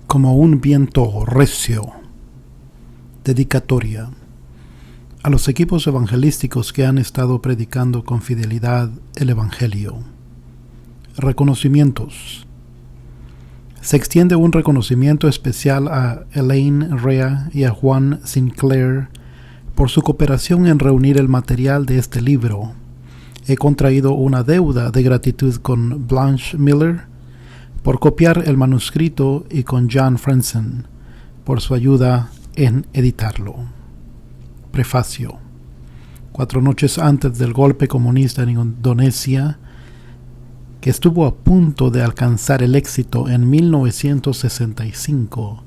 como un viento recio. Dedicatoria a los equipos evangelísticos que han estado predicando con fidelidad el Evangelio. Reconocimientos. Se extiende un reconocimiento especial a Elaine Rea y a Juan Sinclair por su cooperación en reunir el material de este libro. He contraído una deuda de gratitud con Blanche Miller por copiar el manuscrito y con John Frenzen por su ayuda en editarlo. Prefacio. 4 noches antes del golpe comunista en Indonesia, que estuvo a punto de alcanzar el éxito en 1965,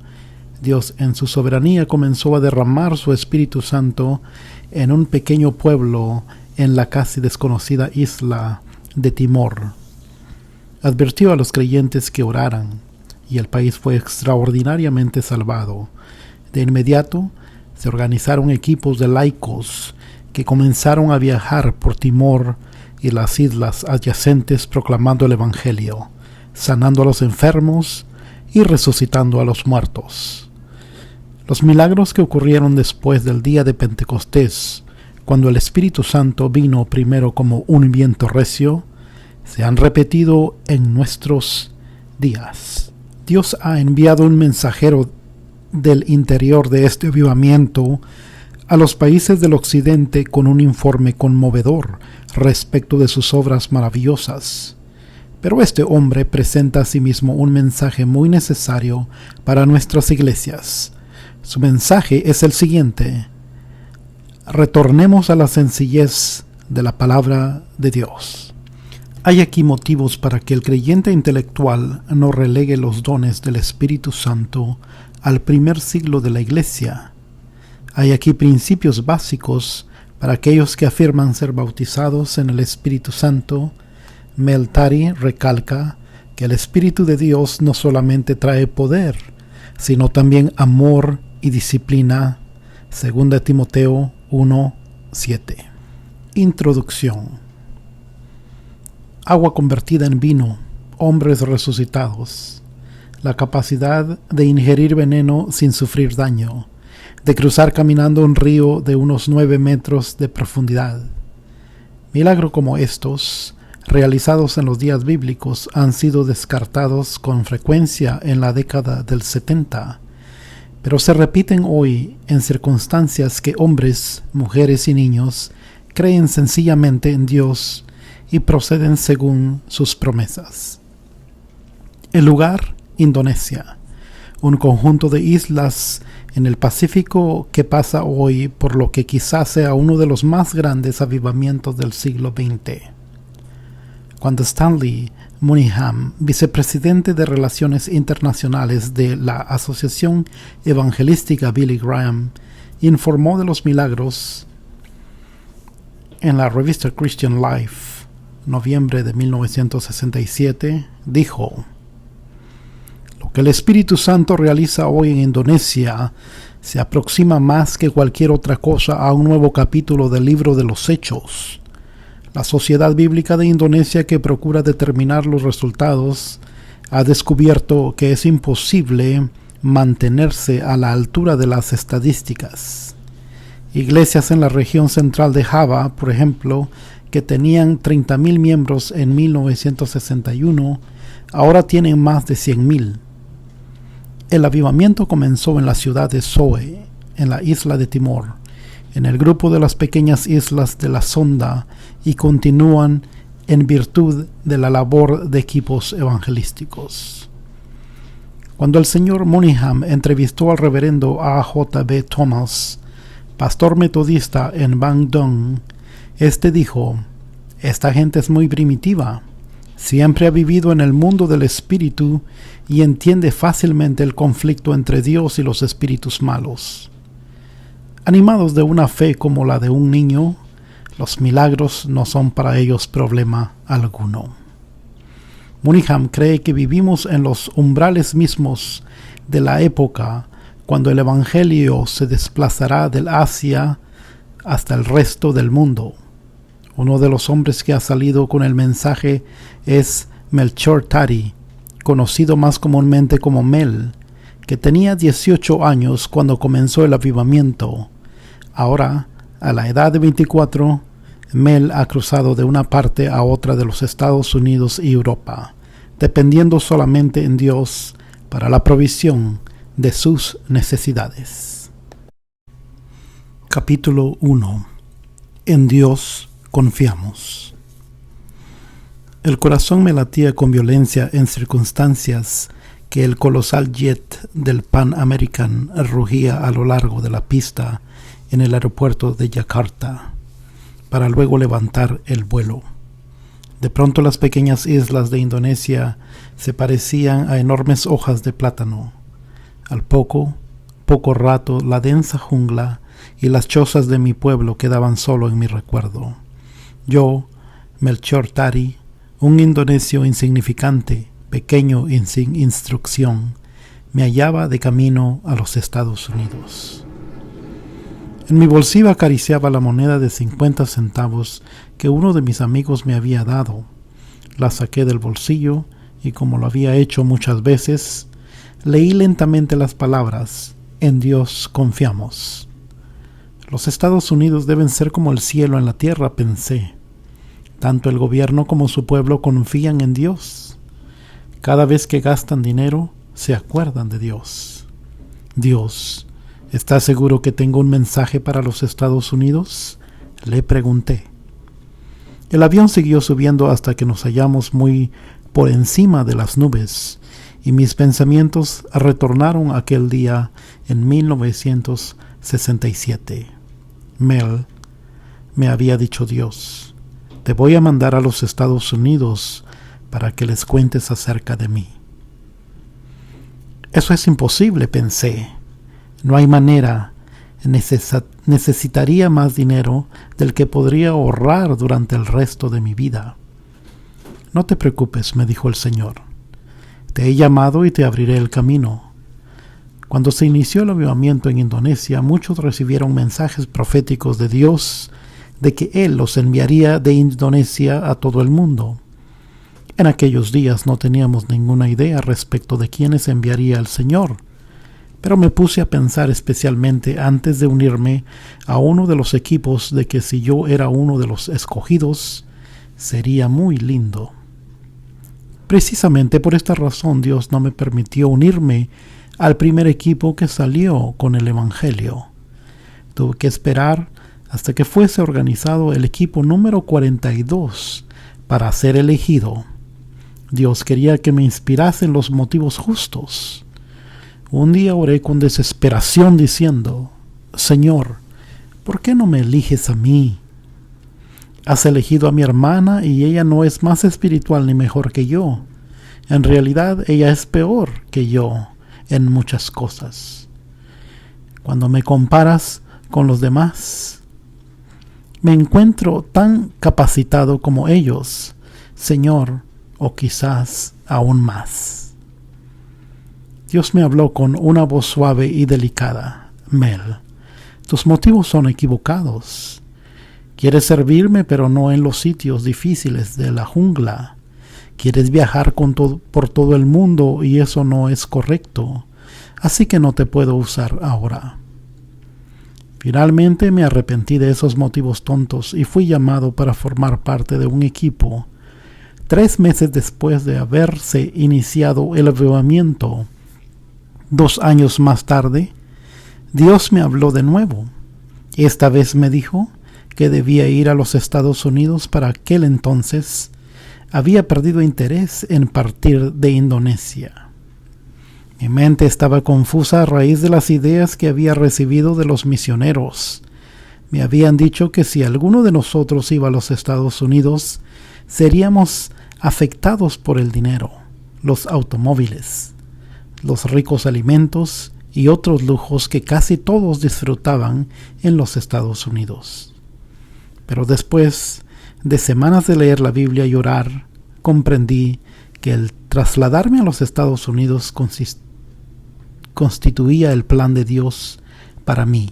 Dios en su soberanía comenzó a derramar su Espíritu Santo en un pequeño pueblo en la casi desconocida isla de Timor. Advirtió a los creyentes que oraran, y el país fue extraordinariamente salvado. De inmediato se organizaron equipos de laicos que comenzaron a viajar por Timor y las islas adyacentes proclamando el Evangelio, sanando a los enfermos y resucitando a los muertos. Los milagros que ocurrieron después del día de Pentecostés, cuando el Espíritu Santo vino primero como un viento recio, se han repetido en nuestros días. Dios ha enviado un mensajero del interior de este avivamiento a los países del occidente con un informe conmovedor respecto de sus obras maravillosas. Pero este hombre presenta asimismo un mensaje muy necesario para nuestras iglesias. Su mensaje es el siguiente: retornemos a la sencillez de la palabra de Dios. Hay aquí motivos para que el creyente intelectual no relegue los dones del Espíritu Santo al primer siglo de la Iglesia. Hay aquí principios básicos para aquellos que afirman ser bautizados en el Espíritu Santo. Mel Tari recalca que el Espíritu de Dios no solamente trae poder, sino también amor y disciplina. 2 Timoteo 1:7. Introducción. Agua convertida en vino, hombres resucitados, la capacidad de ingerir veneno sin sufrir daño, de cruzar caminando un río de unos 9 metros de profundidad. Milagros como estos, realizados en los días bíblicos, han sido descartados con frecuencia en la década del 70, pero se repiten hoy en circunstancias que hombres, mujeres y niños creen sencillamente en Dios y proceden según sus promesas. El lugar: Indonesia, un conjunto de islas en el Pacífico que pasa hoy por lo que quizás sea uno de los más grandes avivamientos del siglo XX. Cuando Stanley Mooneyham, vicepresidente de Relaciones Internacionales de la Asociación Evangelística Billy Graham, informó de los milagros en la revista Christian Life, noviembre de 1967, dijo: lo que el Espíritu Santo realiza hoy en Indonesia se aproxima más que cualquier otra cosa a un nuevo capítulo del libro de los Hechos. La Sociedad Bíblica de Indonesia, que procura determinar los resultados, ha descubierto que es imposible mantenerse a la altura de las estadísticas. Iglesias en la región central de Java, por ejemplo, que tenían 30,000 miembros en 1961, ahora tienen más de 100,000. El avivamiento comenzó en la ciudad de Soe, en la isla de Timor, en el grupo de las pequeñas islas de la Sonda, y continúan en virtud de la labor de equipos evangelísticos. Cuando el señor Mooneyham entrevistó al reverendo A.J.B. Thomas, pastor metodista en Bang Dong, este dijo: esta gente es muy primitiva, siempre ha vivido en el mundo del espíritu y entiende fácilmente el conflicto entre Dios y los espíritus malos. Animados de una fe como la de un niño, los milagros no son para ellos problema alguno. Mooneyham cree que vivimos en los umbrales mismos de la época cuando el Evangelio se desplazará del Asia hasta el resto del mundo. Uno de los hombres que ha salido con el mensaje es Melchor Tari, conocido más comúnmente como Mel, que tenía 18 años cuando comenzó el avivamiento. Ahora, a la edad de 24, Mel ha cruzado de una parte a otra de los Estados Unidos y Europa, dependiendo solamente en Dios para la provisión de sus necesidades. Capítulo 1. En Dios confiamos. El corazón me latía con violencia en circunstancias que el colosal jet del Pan American rugía a lo largo de la pista en el aeropuerto de Yakarta, para luego levantar el vuelo. De pronto las pequeñas islas de Indonesia se parecían a enormes hojas de plátano. Al poco rato la densa jungla y las chozas de mi pueblo quedaban solo en mi recuerdo. Yo, Melchor Tari, un indonesio insignificante, pequeño y sin instrucción, me hallaba de camino a los Estados Unidos. En mi bolsillo acariciaba la moneda de 50 centavos que uno de mis amigos me había dado. La saqué del bolsillo y, como lo había hecho muchas veces, leí lentamente las palabras: en Dios confiamos. Los Estados Unidos deben ser como el cielo en la tierra, pensé. Tanto el gobierno como su pueblo confían en Dios. Cada vez que gastan dinero, se acuerdan de Dios. Dios, ¿estás seguro que tengo un mensaje para los Estados Unidos?, le pregunté. El avión siguió subiendo hasta que nos hallamos muy por encima de las nubes, y mis pensamientos retornaron a aquel día en 1967. Mel, me había dicho Dios, te voy a mandar a los Estados Unidos para que les cuentes acerca de mí. Eso es imposible, pensé. No hay manera. Necesitaría más dinero del que podría ahorrar durante el resto de mi vida. No te preocupes, me dijo el Señor. Te he llamado y te abriré el camino. Cuando se inició el avivamiento en Indonesia, muchos recibieron mensajes proféticos de Dios de que Él los enviaría de Indonesia a todo el mundo. En aquellos días no teníamos ninguna idea respecto de quiénes enviaría el Señor, pero me puse a pensar especialmente antes de unirme a uno de los equipos de que si yo era uno de los escogidos, sería muy lindo. Precisamente por esta razón Dios no me permitió unirme al primer equipo que salió con el Evangelio. Tuve que esperar hasta que fuese organizado el equipo número 42 para ser elegido. Dios quería que me inspirasen los motivos justos. Un día oré con desesperación diciendo: Señor, ¿por qué no me eliges a mí? Has elegido a mi hermana y ella no es más espiritual ni mejor que yo. En realidad ella es peor que yo en muchas cosas. Cuando me comparas con los demás, me encuentro tan capacitado como ellos, Señor, o quizás aún más. Dios me habló con una voz suave y delicada. Mel, tus motivos son equivocados. Quieres servirme, pero no en los sitios difíciles de la jungla. Quieres viajar por todo el mundo y eso no es correcto. Así que no te puedo usar ahora. Finalmente me arrepentí de esos motivos tontos y fui llamado para formar parte de un equipo. 3 meses después de haberse iniciado el avivamiento, 2 años más tarde, Dios me habló de nuevo. Esta vez me dijo que debía ir a los Estados Unidos. Para aquel entonces había perdido interés en partir de Indonesia. Mi mente estaba confusa a raíz de las ideas que había recibido de los misioneros. Me habían dicho que si alguno de nosotros iba a los Estados Unidos, seríamos afectados por el dinero, los automóviles, los ricos alimentos y otros lujos que casi todos disfrutaban en los Estados Unidos. Pero después de semanas de leer la Biblia y orar, comprendí que el trasladarme a los Estados Unidos constituía el plan de Dios para mí.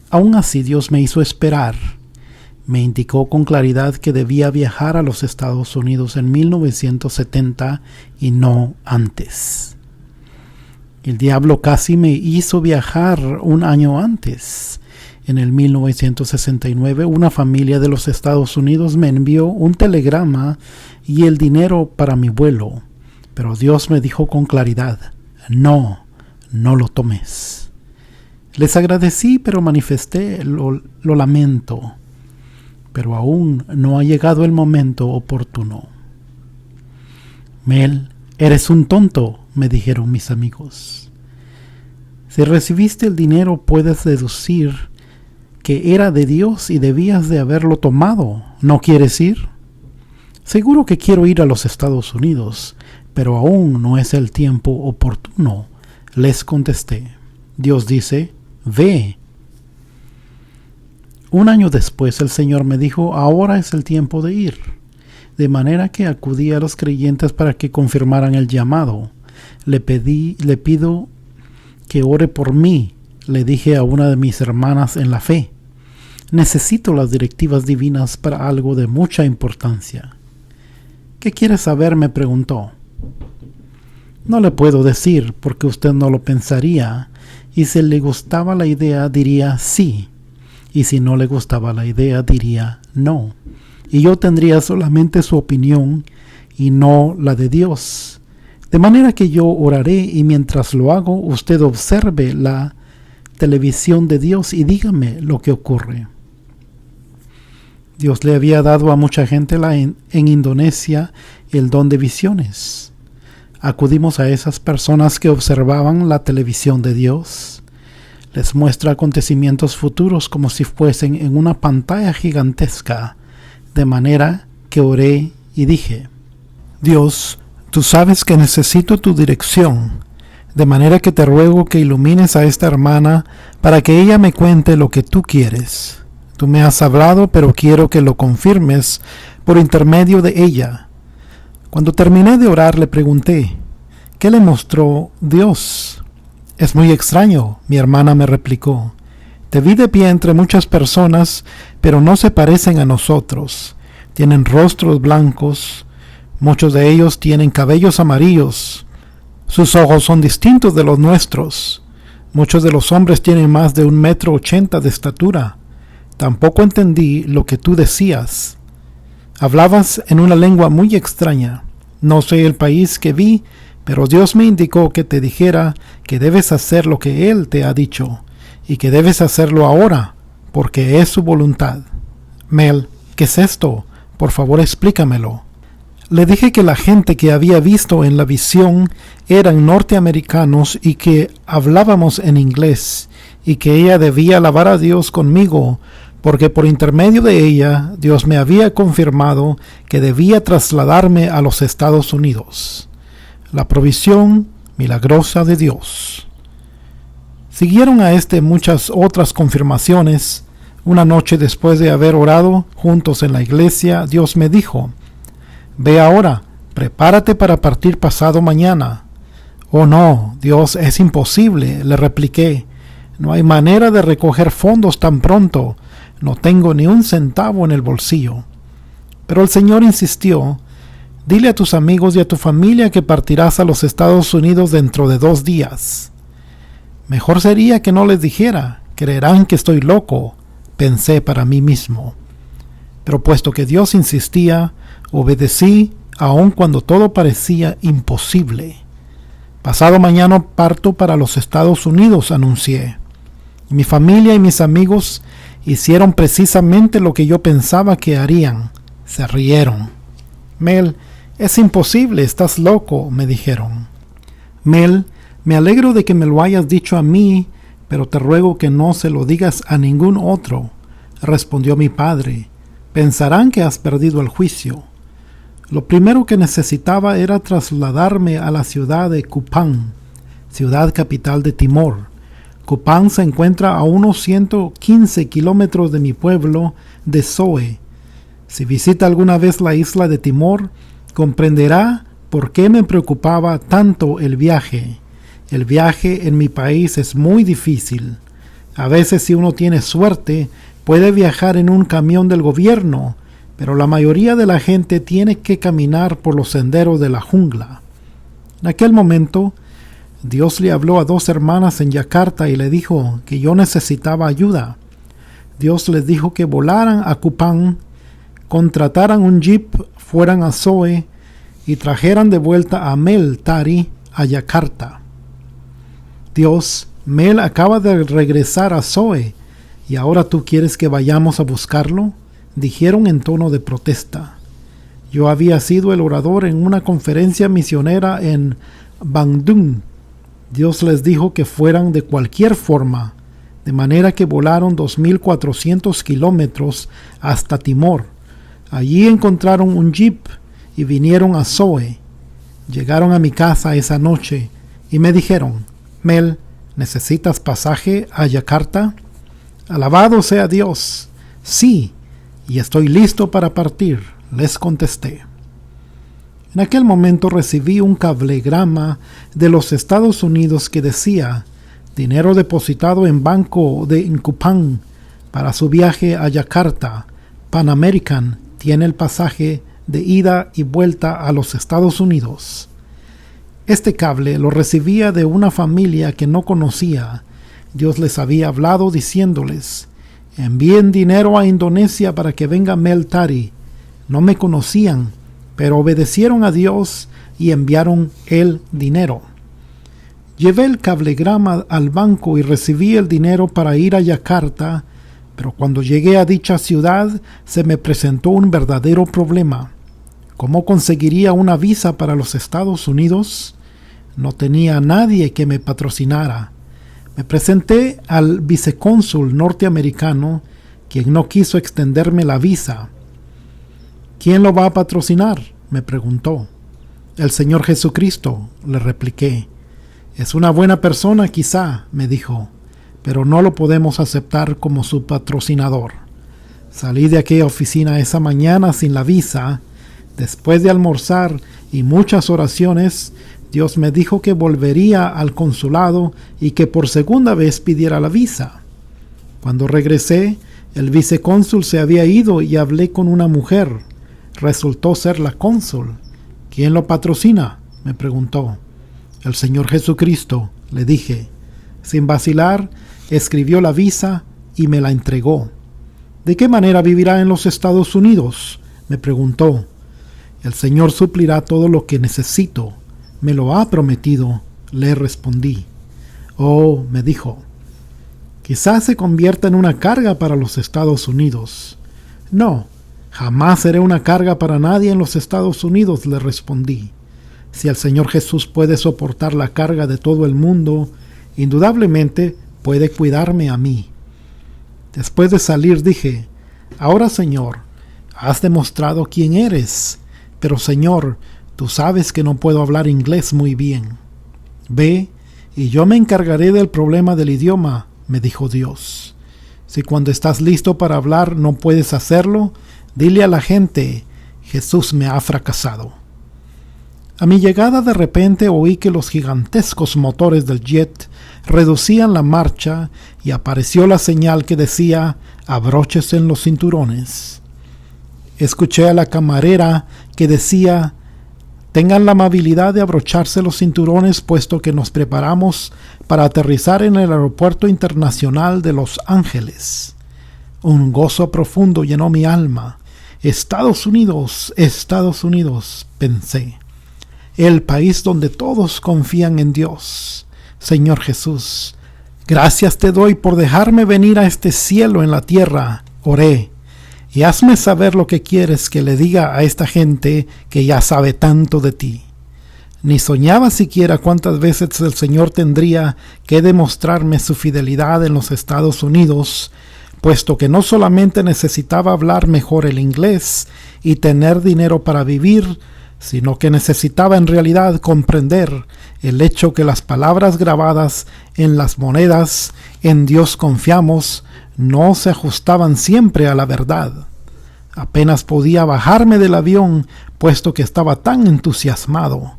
Aún así, Dios me hizo esperar. Me indicó con claridad que debía viajar a los Estados Unidos en 1970 y no antes. El diablo casi me hizo viajar un año antes. En el 1969, una familia de los Estados Unidos me envió un telegrama y el dinero para mi vuelo. Pero Dios me dijo con claridad, no lo tomes. Les agradecí, pero manifesté, lo lamento. Pero aún no ha llegado el momento oportuno. Mel, eres un tonto, me dijeron mis amigos. Si recibiste el dinero, puedes deducir que era de Dios y debías de haberlo tomado. ¿No quieres ir? Seguro que quiero ir a los Estados Unidos, pero aún no es el tiempo oportuno, les contesté. Dios dice, ve. Un año después el Señor me dijo, ahora es el tiempo de ir. De manera que acudí a los creyentes para que confirmaran el llamado. Le pido que ore por mí, le dije a una de mis hermanas en la fe. Necesito las directivas divinas para algo de mucha importancia. ¿Qué quiere saber?, me preguntó. No le puedo decir porque usted no lo pensaría, y si le gustaba la idea diría sí, y si no le gustaba la idea diría no, y yo tendría solamente su opinión y no la de Dios. De manera que yo oraré y mientras lo hago usted observe la televisión de Dios y dígame lo que ocurre. Dios le había dado a mucha gente en Indonesia el don de visiones. Acudimos a esas personas que observaban la televisión de Dios. Les muestra acontecimientos futuros como si fuesen en una pantalla gigantesca, de manera que oré y dije, Dios, tú sabes que necesito tu dirección, de manera que te ruego que ilumines a esta hermana para que ella me cuente lo que tú quieres. Tú me has hablado, pero quiero que lo confirmes por intermedio de ella. Cuando terminé de orar le pregunté, ¿qué le mostró Dios? Es muy extraño, mi hermana me replicó. Te vi de pie entre muchas personas, pero no se parecen a nosotros. Tienen rostros blancos, muchos de ellos tienen cabellos amarillos. Sus ojos son distintos de los nuestros. Muchos de los hombres tienen más de 1,80 m de estatura. Tampoco entendí lo que tú decías. Hablabas en una lengua muy extraña. No sé el país que vi, pero Dios me indicó que te dijera que debes hacer lo que Él te ha dicho, y que debes hacerlo ahora, porque es su voluntad. Mel, ¿qué es esto? Por favor, explícamelo. Le dije que la gente que había visto en la visión eran norteamericanos y que hablábamos en inglés, y que ella debía alabar a Dios conmigo, porque por intermedio de ella Dios me había confirmado que debía trasladarme a los Estados Unidos. La provisión milagrosa de Dios. Siguieron a muchas otras confirmaciones. Una noche después de haber orado juntos en la iglesia, Dios me dijo, ve ahora, prepárate para partir pasado mañana. Oh no, Dios, es imposible, le repliqué. No hay manera de recoger fondos tan pronto. No tengo ni un centavo en el bolsillo. Pero el Señor insistió, dile a tus amigos y a tu familia que partirás a los Estados Unidos dentro de 2 días. Mejor sería que no les dijera, creerán que estoy loco, pensé para mí mismo. Pero puesto que Dios insistía, obedecí aun cuando todo parecía imposible. Pasado mañana parto para los Estados Unidos, anuncié. Mi familia y mis amigos hicieron precisamente lo que yo pensaba que harían. Se rieron. Mel, es imposible, estás loco, me dijeron. Mel, me alegro de que me lo hayas dicho a mí, pero te ruego que no se lo digas a ningún otro, respondió mi padre. Pensarán que has perdido el juicio. Lo primero que necesitaba era trasladarme a la ciudad de Kupang, ciudad capital de Timor. Kupang se encuentra a unos 115 kilómetros de mi pueblo de Soe. Si visita alguna vez la isla de Timor, comprenderá por qué me preocupaba tanto el viaje. El viaje en mi país es muy difícil. A veces, si uno tiene suerte, puede viajar en un camión del gobierno, pero la mayoría de la gente tiene que caminar por los senderos de la jungla. En aquel momento, Dios le habló a 2 hermanas en Yakarta y le dijo que yo necesitaba ayuda. Dios les dijo que volaran a Kupang, contrataran un jeep, fueran a Soe y trajeran de vuelta a Mel Tari a Yakarta. Dios, Mel acaba de regresar a Soe y ahora tú quieres que vayamos a buscarlo, dijeron en tono de protesta. Yo había sido el orador en una conferencia misionera en Bandung. Dios les dijo que fueran de cualquier forma, de manera que volaron 2.400 kilómetros hasta Timor. Allí encontraron un jeep y vinieron a Soe. Llegaron a mi casa esa noche y me dijeron: Mel, ¿necesitas pasaje a Yakarta? Alabado sea Dios. Sí, y estoy listo para partir, les contesté. En aquel momento recibí un cablegrama de los Estados Unidos que decía: dinero depositado en banco de Kupang para su viaje a Yakarta. Pan American tiene el pasaje de ida y vuelta a los Estados Unidos. Este cable lo recibía de una familia que no conocía. Dios les había hablado diciéndoles: envíen dinero a Indonesia para que venga Mel Tari. No me conocían, pero obedecieron a Dios y enviaron el dinero. Llevé el cablegrama al banco y recibí el dinero para ir a Yakarta, pero cuando llegué a dicha ciudad se me presentó un verdadero problema. ¿Cómo conseguiría una visa para los Estados Unidos? No tenía a nadie que me patrocinara. Me presenté al vicecónsul norteamericano, quien no quiso extenderme la visa. ¿Quién lo va a patrocinar?, me preguntó. El Señor Jesucristo, le repliqué. Es una buena persona quizá, me dijo, pero no lo podemos aceptar como su patrocinador. Salí de aquella oficina esa mañana sin la visa. Después de almorzar y muchas oraciones, Dios me dijo que volvería al consulado y que por segunda vez pidiera la visa. Cuando regresé, el vicecónsul se había ido y hablé con una mujer. Resultó ser la cónsul. ¿Quién lo patrocina?, me preguntó. El Señor Jesucristo, le dije. Sin vacilar, escribió la visa y me la entregó. ¿De qué manera vivirá en los Estados Unidos?, me preguntó. El Señor suplirá todo lo que necesito. Me lo ha prometido, le respondí. Oh, me dijo, quizás se convierta en una carga para los Estados Unidos. No, jamás seré una carga para nadie en los Estados Unidos, le respondí. Si el Señor Jesús puede soportar la carga de todo el mundo, indudablemente puede cuidarme a mí. Después de salir dije: ahora, Señor, has demostrado quién eres, pero Señor, tú sabes que no puedo hablar inglés muy bien. Ve, y yo me encargaré del problema del idioma, me dijo Dios. Si cuando estás listo para hablar no puedes hacerlo, dile a la gente: Jesús me ha fracasado. A mi llegada de repente oí que los gigantescos motores del jet reducían la marcha y apareció la señal que decía: abróchese en los cinturones. Escuché a la camarera que decía: tengan la amabilidad de abrocharse los cinturones, puesto que nos preparamos para aterrizar en el Aeropuerto Internacional de Los Ángeles. Un gozo profundo llenó mi alma. Estados Unidos, pensé. El país donde todos confían en Dios. Señor Jesús, gracias te doy por dejarme venir a este cielo en la tierra, oré. Y hazme saber lo que quieres que le diga a esta gente que ya sabe tanto de ti. Ni soñaba siquiera cuántas veces el Señor tendría que demostrarme su fidelidad en los Estados Unidos, puesto que no solamente necesitaba hablar mejor el inglés y tener dinero para vivir, sino que necesitaba en realidad comprender el hecho que las palabras grabadas en las monedas "en Dios confiamos" no se ajustaban siempre a la verdad. Apenas podía bajarme del avión, puesto que estaba tan entusiasmado.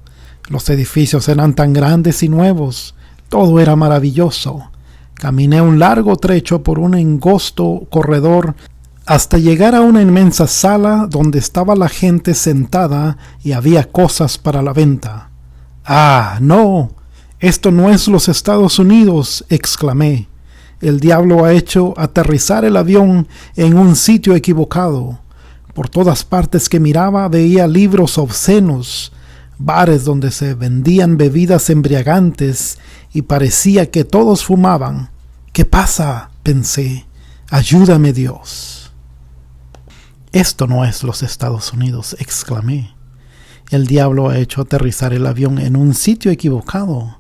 Los edificios eran tan grandes y nuevos, todo era maravilloso. Caminé un largo trecho por un angosto corredor hasta llegar a una inmensa sala donde estaba la gente sentada y había cosas para la venta. ¡Ah, no! «Esto no es los Estados Unidos», exclamé. «El diablo ha hecho aterrizar el avión en un sitio equivocado. Por todas partes que miraba veía libros obscenos, bares donde se vendían bebidas embriagantes y parecía que todos fumaban. ¿Qué pasa?», pensé. «Ayúdame, Dios». «Esto no es los Estados Unidos», exclamé. «El diablo ha hecho aterrizar el avión en un sitio equivocado.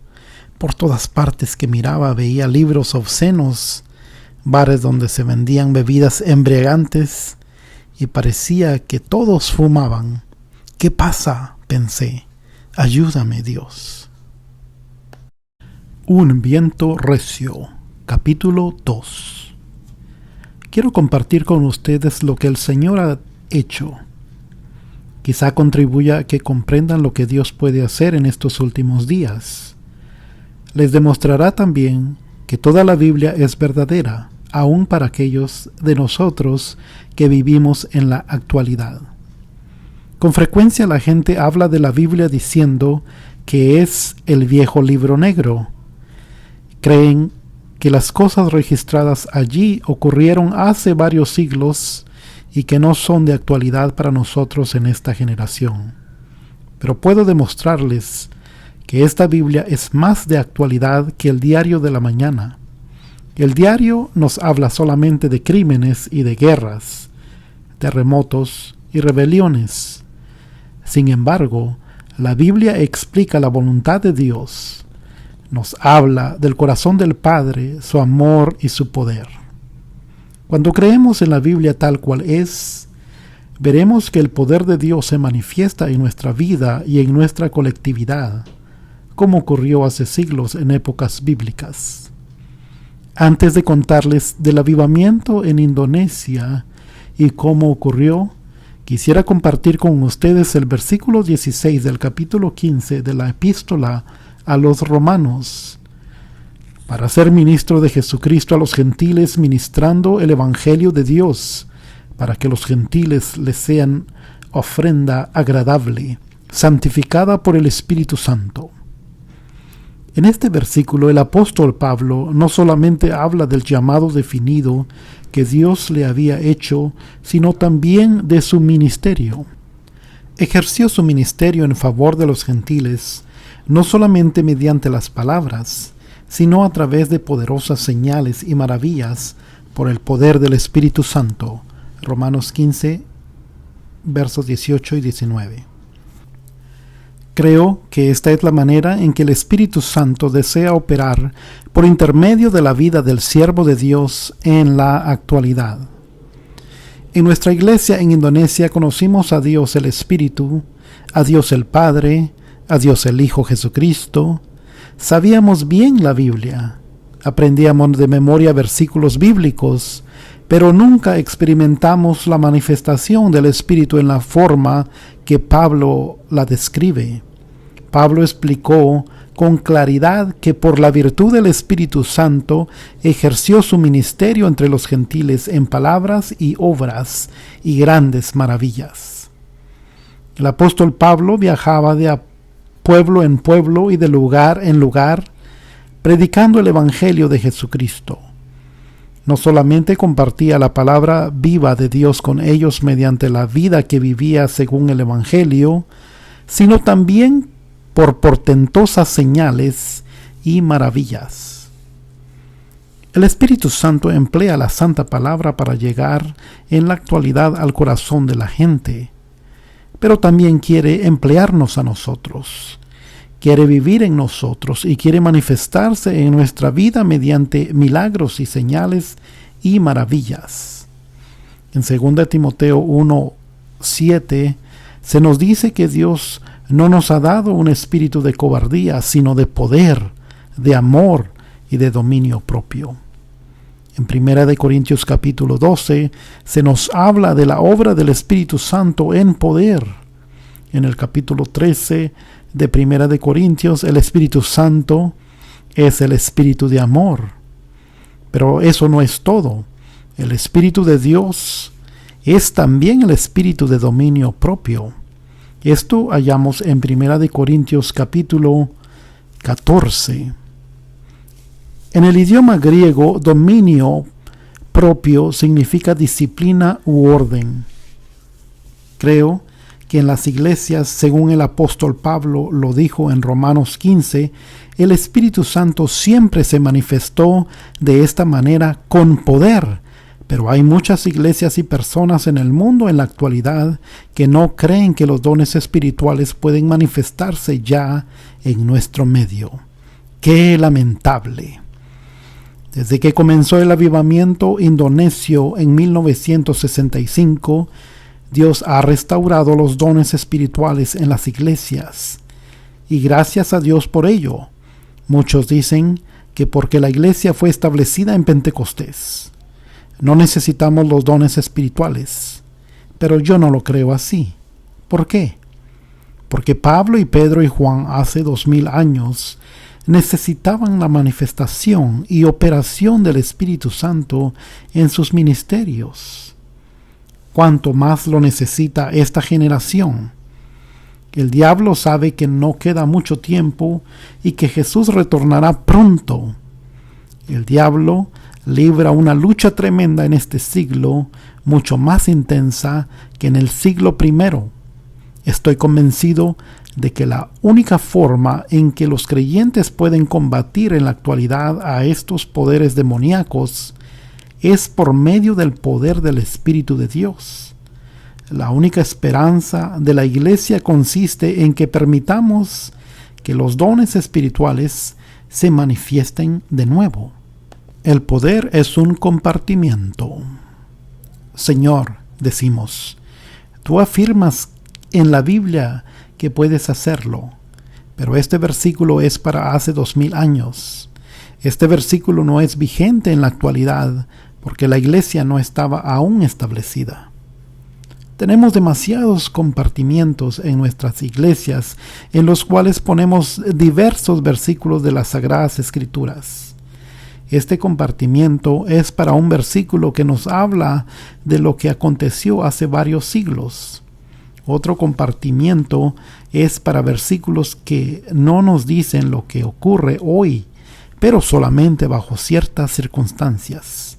Por todas partes que miraba veía libros obscenos, bares donde se vendían bebidas embriagantes y parecía que todos fumaban. ¿Qué pasa?», pensé. «Ayúdame, Dios». Un viento recio, capítulo 2. Quiero compartir con ustedes lo que el Señor ha hecho. Quizá contribuya a que comprendan lo que Dios puede hacer en estos últimos días. Les demostrará también que toda la Biblia es verdadera, aun para aquellos de nosotros que vivimos en la actualidad. Con frecuencia la gente habla de la Biblia diciendo que es el viejo libro negro. Creen que las cosas registradas allí ocurrieron hace varios siglos y que no son de actualidad para nosotros en esta generación. Pero puedo demostrarles que esta Biblia es más de actualidad que el diario de la mañana. El diario nos habla solamente de crímenes y de guerras, terremotos y rebeliones. Sin embargo, la Biblia explica la voluntad de Dios. Nos habla del corazón del Padre, su amor y su poder. Cuando creemos en la Biblia tal cual es, veremos que el poder de Dios se manifiesta en nuestra vida y en nuestra colectividad, como ocurrió hace siglos en épocas bíblicas. Antes de contarles del avivamiento en Indonesia y cómo ocurrió, quisiera compartir con ustedes el versículo 16 del capítulo 15 de la epístola a los Romanos. Para ser ministro de Jesucristo a los gentiles, ministrando el evangelio de Dios, para que los gentiles les sean ofrenda agradable, santificada por el Espíritu Santo. En este versículo el apóstol Pablo no solamente habla del llamado definido que Dios le había hecho, sino también de su ministerio. Ejerció su ministerio en favor de los gentiles, no solamente mediante las palabras, sino a través de poderosas señales y maravillas por el poder del Espíritu Santo. Romanos 15, versos 18 y 19. Creo que esta es la manera en que el Espíritu Santo desea operar por intermedio de la vida del siervo de Dios en la actualidad. En nuestra iglesia en Indonesia conocimos a Dios el Espíritu, a Dios el Padre, a Dios el Hijo Jesucristo. Sabíamos bien la Biblia, aprendíamos de memoria versículos bíblicos, pero nunca experimentamos la manifestación del Espíritu en la forma que Pablo la describe. Pablo explicó con claridad que por la virtud del Espíritu Santo ejerció su ministerio entre los gentiles en palabras y obras y grandes maravillas. El apóstol Pablo viajaba de pueblo en pueblo y de lugar en lugar, predicando el Evangelio de Jesucristo. No solamente compartía la palabra viva de Dios con ellos mediante la vida que vivía según el Evangelio, sino también por portentosas señales y maravillas. El Espíritu Santo emplea la santa palabra para llegar en la actualidad al corazón de la gente, pero también quiere emplearnos a nosotros. Quiere vivir en nosotros y quiere manifestarse en nuestra vida mediante milagros y señales y maravillas. En 2 Timoteo 1:7 se nos dice que Dios no nos ha dado un espíritu de cobardía, sino de poder, de amor y de dominio propio. En 1 Corintios capítulo 12 se nos habla de la obra del Espíritu Santo en poder. En el capítulo 13 de 1 Corintios, el Espíritu Santo es el espíritu de amor. Pero eso no es todo. El Espíritu de Dios es también el espíritu de dominio propio. Esto hallamos en 1 Corintios capítulo 14. En el idioma griego, dominio propio significa disciplina u orden. Creo que en las iglesias, según el apóstol Pablo lo dijo en Romanos 15, el Espíritu Santo siempre se manifestó de esta manera con poder. Pero hay muchas iglesias y personas en el mundo en la actualidad que no creen que los dones espirituales pueden manifestarse ya en nuestro medio. ¡Qué lamentable! Desde que comenzó el avivamiento indonesio en 1965, Dios ha restaurado los dones espirituales en las iglesias. Y gracias a Dios por ello. Muchos dicen que porque la iglesia fue establecida en Pentecostés, no necesitamos los dones espirituales. Pero yo no lo creo así. ¿Por qué? Porque Pablo y Pedro y Juan hace 2000 años necesitaban la manifestación y operación del Espíritu Santo en sus ministerios. ¿Cuánto más lo necesita esta generación? El diablo sabe que no queda mucho tiempo y que Jesús retornará pronto. El diablo libra una lucha tremenda en este siglo, mucho más intensa que en el siglo I. Estoy convencido de que la única forma en que los creyentes pueden combatir en la actualidad a estos poderes demoníacos es por medio del poder del Espíritu de Dios. La única esperanza de la iglesia consiste en que permitamos que los dones espirituales se manifiesten de nuevo. El poder es un compartimiento. Señor, decimos, tú afirmas en la Biblia que puedes hacerlo, pero este versículo es para hace 2000 años. Este versículo no es vigente en la actualidad porque la iglesia no estaba aún establecida. Tenemos demasiados compartimientos en nuestras iglesias en los cuales ponemos diversos versículos de las Sagradas Escrituras. Este compartimiento es para un versículo que nos habla de lo que aconteció hace varios siglos. Otro compartimiento es para versículos que no nos dicen lo que ocurre hoy, pero solamente bajo ciertas circunstancias.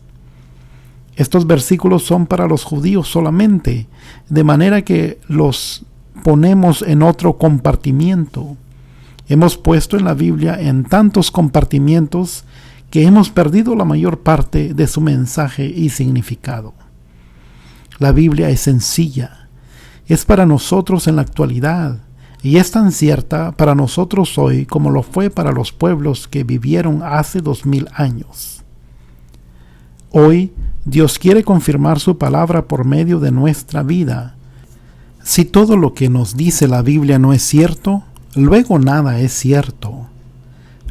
Estos versículos son para los judíos solamente, de manera que los ponemos en otro compartimiento. Hemos puesto en la Biblia en tantos compartimientos que hemos perdido la mayor parte de su mensaje y significado. La Biblia es sencilla, es para nosotros en la actualidad, y es tan cierta para nosotros hoy como lo fue para los pueblos que vivieron hace 2000 años. Hoy, Dios quiere confirmar su palabra por medio de nuestra vida. Si todo lo que nos dice la Biblia no es cierto, luego nada es cierto.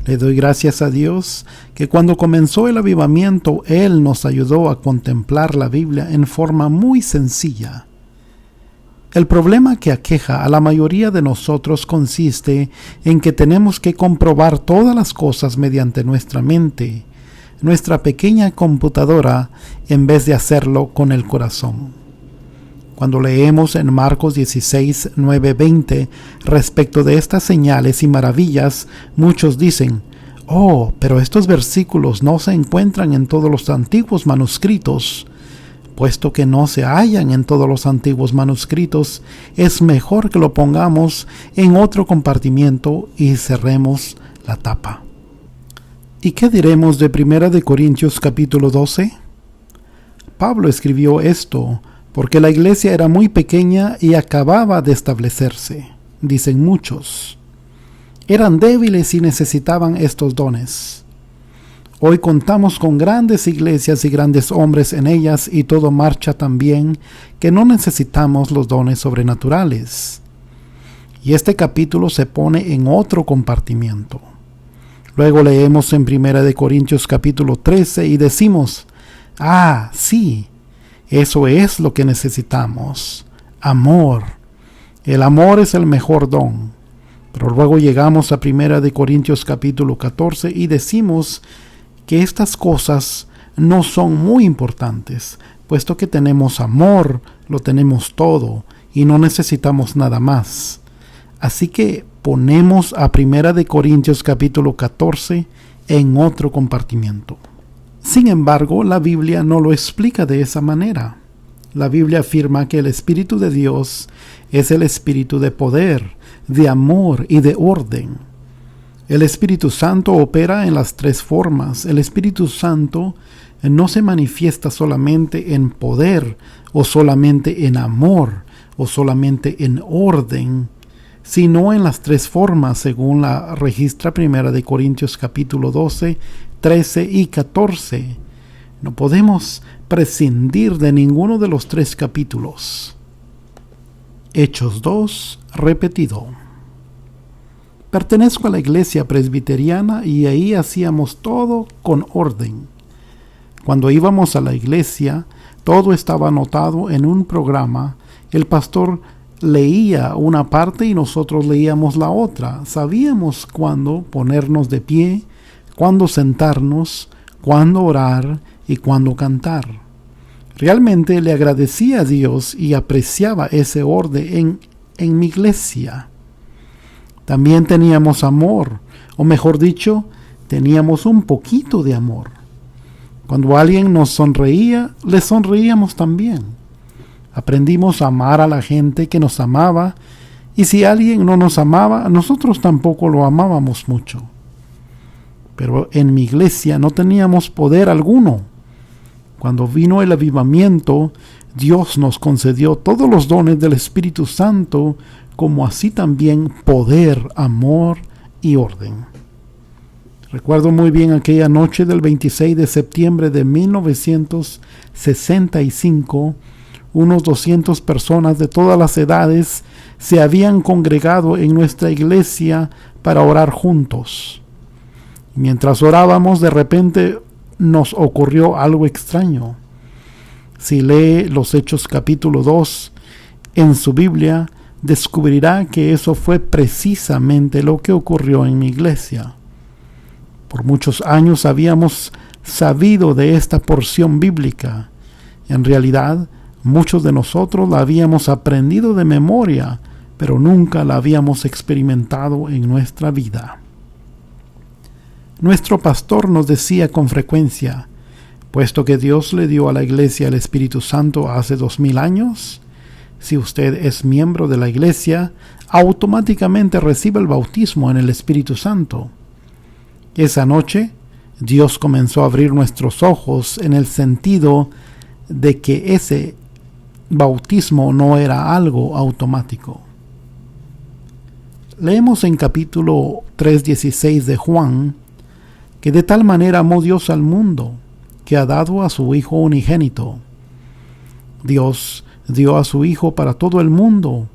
Le doy gracias a Dios que cuando comenzó el avivamiento, Él nos ayudó a contemplar la Biblia en forma muy sencilla. El problema que aqueja a la mayoría de nosotros consiste en que tenemos que comprobar todas las cosas mediante nuestra mente, nuestra pequeña computadora, en vez de hacerlo con el corazón. Cuando leemos en Marcos 16, 9, 20 respecto de estas señales y maravillas, muchos dicen: «Oh, pero estos versículos no se encuentran en todos los antiguos manuscritos». Puesto que no se hallan en todos los antiguos manuscritos, es mejor que lo pongamos en otro compartimiento y cerremos la tapa. ¿Y qué diremos de 1 Corintios capítulo 12? Pablo escribió esto porque la iglesia era muy pequeña y acababa de establecerse, dicen muchos. Eran débiles y necesitaban estos dones. Hoy contamos con grandes iglesias y grandes hombres en ellas y todo marcha tan bien que no necesitamos los dones sobrenaturales. Y este capítulo se pone en otro compartimiento. Luego leemos en 1 Corintios capítulo 13 y decimos: «Ah, sí, eso es lo que necesitamos, amor. El amor es el mejor don». Pero luego llegamos a 1 Corintios capítulo 14 y decimos que estas cosas no son muy importantes, puesto que tenemos amor, lo tenemos todo y no necesitamos nada más. Así que, ponemos a 1 Corintios capítulo 14 en otro compartimiento. Sin embargo, la Biblia no lo explica de esa manera. La Biblia afirma que el Espíritu de Dios es el Espíritu de poder, de amor y de orden. El Espíritu Santo opera en las tres formas. El Espíritu Santo no se manifiesta solamente en poder, o solamente en amor, o solamente en orden, sino en las tres formas, según la registra 1 Corintios capítulo 12, 13 y 14. No podemos prescindir de ninguno de los tres capítulos. Hechos 2, repetido. Pertenezco a la iglesia presbiteriana y ahí hacíamos todo con orden. Cuando íbamos a la iglesia, todo estaba anotado en un programa. El pastor leía una parte y nosotros leíamos la otra. Sabíamos cuándo ponernos de pie, cuándo sentarnos, cuándo orar y cuándo cantar. Realmente le agradecía a Dios y apreciaba ese orden en mi iglesia. También teníamos amor, o mejor dicho, teníamos un poquito de amor. Cuando alguien nos sonreía, le sonreíamos también. Aprendimos a amar a la gente que nos amaba, y si alguien no nos amaba, nosotros tampoco lo amábamos mucho. Pero en mi iglesia no teníamos poder alguno. Cuando vino el avivamiento, Dios nos concedió todos los dones del Espíritu Santo, como así también poder, amor y orden. Recuerdo muy bien aquella noche del 26 de septiembre de 1965, unos 200 personas de todas las edades se habían congregado en nuestra iglesia para orar juntos. Mientras orábamos, de repente nos ocurrió algo extraño. Si lee los Hechos capítulo 2 en su Biblia, descubrirá que eso fue precisamente lo que ocurrió en mi iglesia. Por muchos años habíamos sabido de esta porción bíblica. En realidad, muchos de nosotros la habíamos aprendido de memoria, pero nunca la habíamos experimentado en nuestra vida. Nuestro pastor nos decía con frecuencia: puesto que Dios le dio a la iglesia el Espíritu Santo hace 2000 años, si usted es miembro de la iglesia, automáticamente recibe el bautismo en el Espíritu Santo. Esa noche, Dios comenzó a abrir nuestros ojos en el sentido de que ese bautismo no era algo automático. Leemos en capítulo 3:16 de Juan, que de tal manera amó Dios al mundo, que ha dado a su Hijo unigénito. Dios dio a su Hijo para todo el mundo.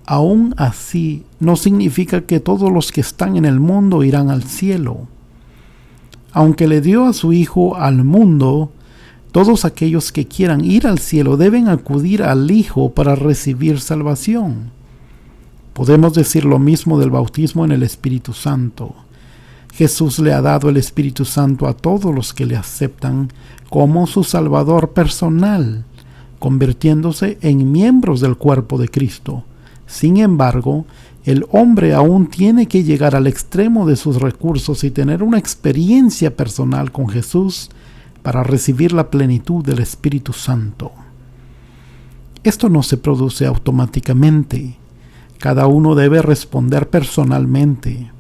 Aún así, no significa que todos los que están en el mundo irán al cielo. Aunque le dio a su Hijo al mundo, todos aquellos que quieran ir al cielo deben acudir al Hijo para recibir salvación. Podemos decir lo mismo del bautismo en el Espíritu Santo. Jesús le ha dado el Espíritu Santo a todos los que le aceptan como su Salvador personal, convirtiéndose en miembros del cuerpo de Cristo. Sin embargo, el hombre aún tiene que llegar al extremo de sus recursos y tener una experiencia personal con Jesús para recibir la plenitud del Espíritu Santo. Esto no se produce automáticamente. Cada uno debe responder personalmente.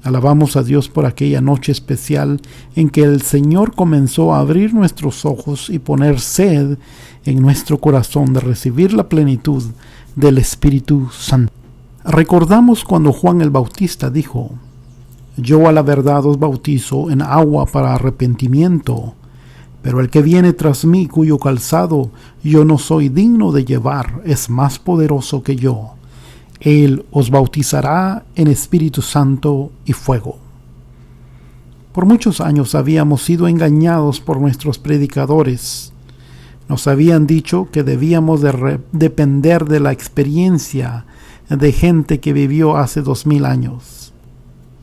Alabamos a Dios por aquella noche especial en que el Señor comenzó a abrir nuestros ojos y poner sed en nuestro corazón de recibir la plenitud del Espíritu Santo. Recordamos cuando Juan el Bautista dijo: yo a la verdad os bautizo en agua para arrepentimiento, pero el que viene tras mí, cuyo calzado yo no soy digno de llevar, es más poderoso que yo. Él os bautizará en Espíritu Santo y fuego. Por muchos años habíamos sido engañados por nuestros predicadores. Nos habían dicho que debíamos depender de la experiencia de gente que vivió hace 2000 años.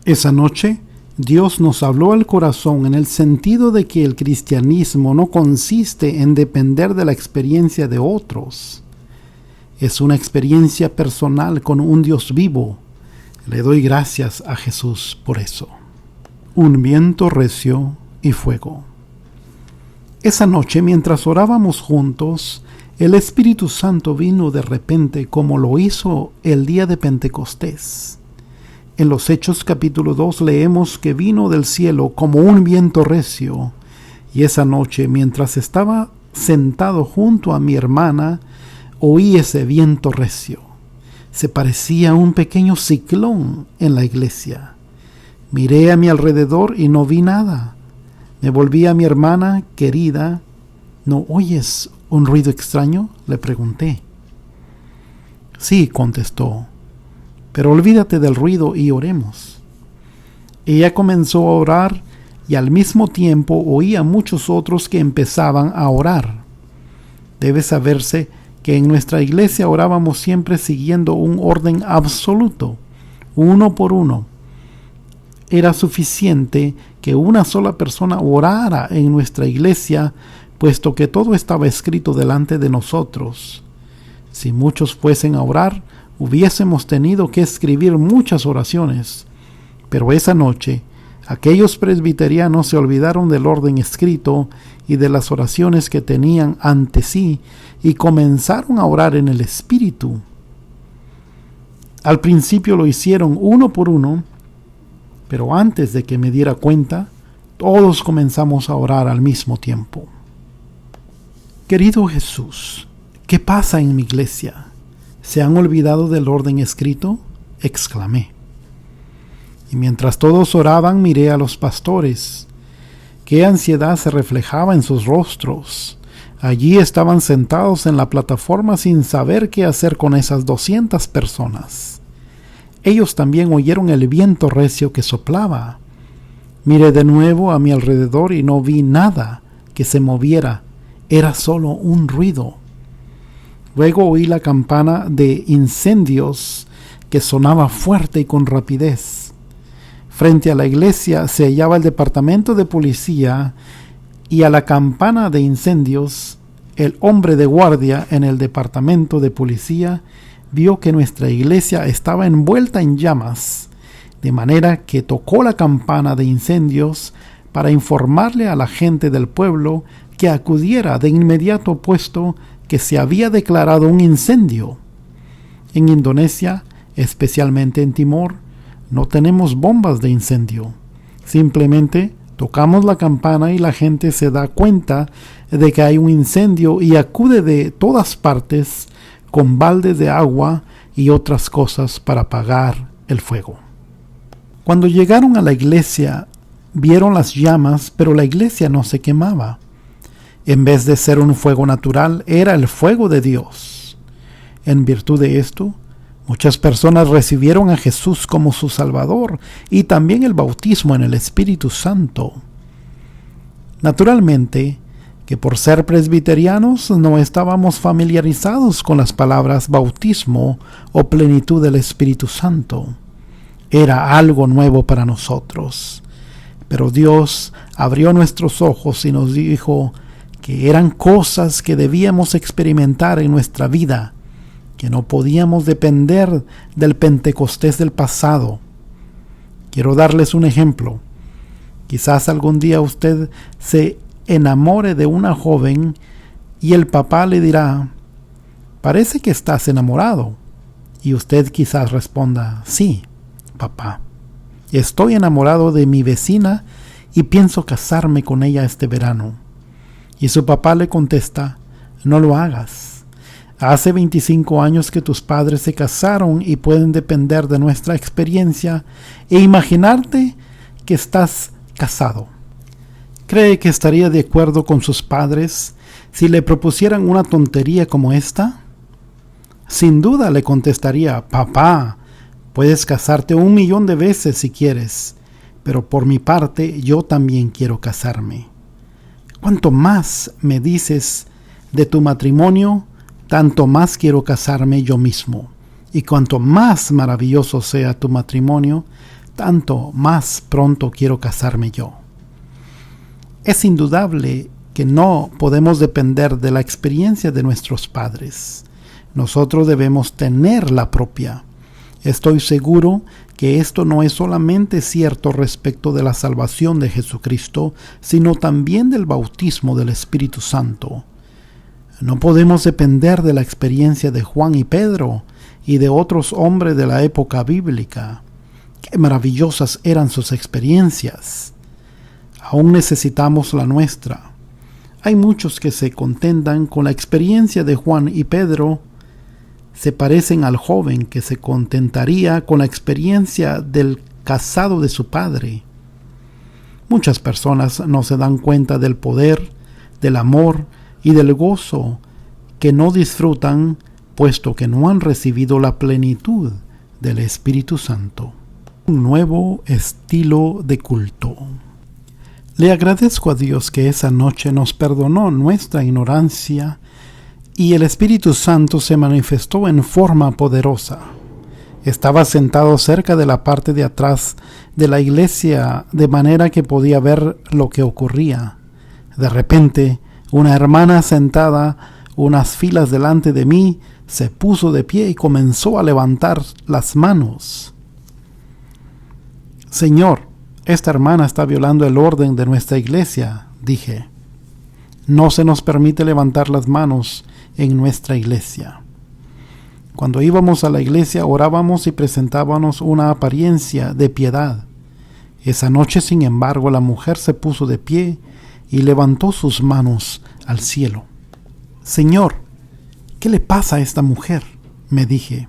Esa noche, Dios nos habló al corazón en el sentido de que el cristianismo no consiste en depender de la experiencia de otros. Es una experiencia personal con un Dios vivo. Le doy gracias a Jesús por eso. Un viento recio y fuego. Esa noche, mientras orábamos juntos, el Espíritu Santo vino de repente como lo hizo el día de Pentecostés. En los Hechos capítulo 2 leemos que vino del cielo como un viento recio, y esa noche, mientras estaba sentado junto a mi hermana, oí ese viento recio. Se parecía a un pequeño ciclón en la iglesia. Miré a mi alrededor y no vi nada. Me volví a mi hermana querida. ¿No oyes un ruido extraño?, le pregunté. Sí, contestó, pero olvídate del ruido y oremos. Ella comenzó a orar y al mismo tiempo oí a muchos otros que empezaban a orar. Debe saberse que en nuestra iglesia orábamos siempre siguiendo un orden absoluto, uno por uno. Era suficiente que una sola persona orara en nuestra iglesia, puesto que todo estaba escrito delante de nosotros. Si muchos fuesen a orar, hubiésemos tenido que escribir muchas oraciones, pero esa noche aquellos presbiterianos se olvidaron del orden escrito y de las oraciones que tenían ante sí y comenzaron a orar en el Espíritu. Al principio lo hicieron uno por uno, pero antes de que me diera cuenta, todos comenzamos a orar al mismo tiempo. Querido Jesús, ¿qué pasa en mi iglesia? ¿Se han olvidado del orden escrito?, exclamé. Y mientras todos oraban, miré a los pastores. Qué ansiedad se reflejaba en sus rostros. Allí estaban sentados en la plataforma sin saber qué hacer con esas 200 personas. Ellos también oyeron el viento recio que soplaba. Miré de nuevo a mi alrededor y no vi nada que se moviera. Era solo un ruido. Luego oí la campana de incendios que sonaba fuerte y con rapidez. Frente a la iglesia se hallaba el departamento de policía y a la campana de incendios, el hombre de guardia en el departamento de policía vio que nuestra iglesia estaba envuelta en llamas, de manera que tocó la campana de incendios para informarle a la gente del pueblo que acudiera de inmediato, puesto que se había declarado un incendio. En Indonesia, especialmente en Timor, no tenemos bombas de incendio. Simplemente tocamos la campana y la gente se da cuenta de que hay un incendio y acude de todas partes con baldes de agua y otras cosas para apagar el fuego. Cuando llegaron a la iglesia, vieron las llamas, pero la iglesia no se quemaba. En vez de ser un fuego natural, era el fuego de Dios. En virtud de esto, muchas personas recibieron a Jesús como su Salvador y también el bautismo en el Espíritu Santo. Naturalmente, que por ser presbiterianos no estábamos familiarizados con las palabras bautismo o plenitud del Espíritu Santo. Era algo nuevo para nosotros. Pero Dios abrió nuestros ojos y nos dijo que eran cosas que debíamos experimentar en nuestra vida, que no podíamos depender del Pentecostés del pasado. Quiero darles un ejemplo. Quizás algún día usted se enamore de una joven y el papá le dirá: parece que estás enamorado. Y usted quizás responda: sí, papá, estoy enamorado de mi vecina y pienso casarme con ella este verano. Y su papá le contesta: no lo hagas. Hace 25 años que tus padres se casaron y pueden depender de nuestra experiencia e imaginarte que estás casado. ¿Cree que estaría de acuerdo con sus padres si le propusieran una tontería como esta? Sin duda le contestaría: papá, puedes casarte 1,000,000 de veces si quieres, pero por mi parte yo también quiero casarme. Cuanto más me dices de tu matrimonio, tanto más quiero casarme yo mismo. Y cuanto más maravilloso sea tu matrimonio, tanto más pronto quiero casarme yo. Es indudable que no podemos depender de la experiencia de nuestros padres. Nosotros debemos tener la propia. Estoy seguro que esto no es solamente cierto respecto de la salvación de Jesucristo, sino también del bautismo del Espíritu Santo. No podemos depender de la experiencia de Juan y Pedro y de otros hombres de la época bíblica. Qué maravillosas eran sus experiencias. Aún necesitamos la nuestra. Hay muchos que se contentan con la experiencia de Juan y Pedro. Se parecen al joven que se contentaría con la experiencia del casado de su padre. Muchas personas no se dan cuenta del poder, del amor y del gozo que no disfrutan, puesto que no han recibido la plenitud del Espíritu Santo. Un nuevo estilo de culto. Le agradezco a Dios que esa noche nos perdonó nuestra ignorancia y el Espíritu Santo se manifestó en forma poderosa. Estaba sentado cerca de la parte de atrás de la iglesia, de manera que podía ver lo que ocurría. De repente, una hermana sentada unas filas delante de mí se puso de pie y comenzó a levantar las manos. Señor, esta hermana está violando el orden de nuestra iglesia, dije. No se nos permite levantar las manos en nuestra iglesia. Cuando íbamos a la iglesia orábamos y presentábamos una apariencia de piedad. Esa noche, sin embargo, la mujer se puso de pie y levantó sus manos al cielo. Señor, ¿qué le pasa a esta mujer?, me dije.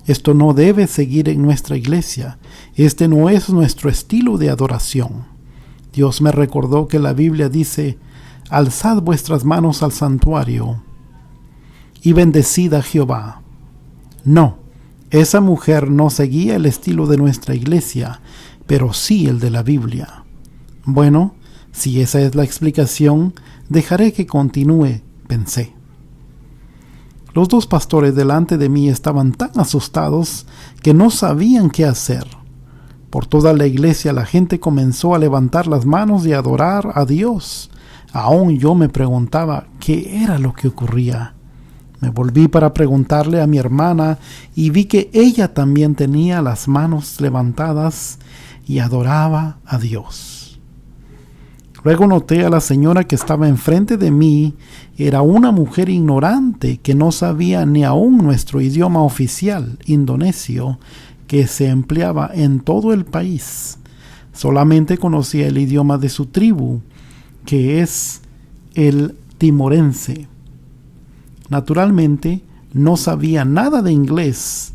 Esto no debe seguir en nuestra iglesia. Este no es nuestro estilo de adoración. Dios me recordó que la Biblia dice: alzad vuestras manos al santuario y bendecid a Jehová. No, esa mujer no seguía el estilo de nuestra iglesia, pero sí el de la Biblia. Bueno, si esa es la explicación, dejaré que continúe, pensé. Los dos pastores delante de mí estaban tan asustados que no sabían qué hacer. Por toda la iglesia la gente comenzó a levantar las manos y a adorar a Dios. Aún yo me preguntaba qué era lo que ocurría. Me volví para preguntarle a mi hermana y vi que ella también tenía las manos levantadas y adoraba a Dios. Luego noté a la señora que estaba enfrente de mí. Era una mujer ignorante que no sabía ni aún nuestro idioma oficial, indonesio, que se empleaba en todo el país. Solamente conocía el idioma de su tribu, que es el timorense. Naturalmente, no sabía nada de inglés.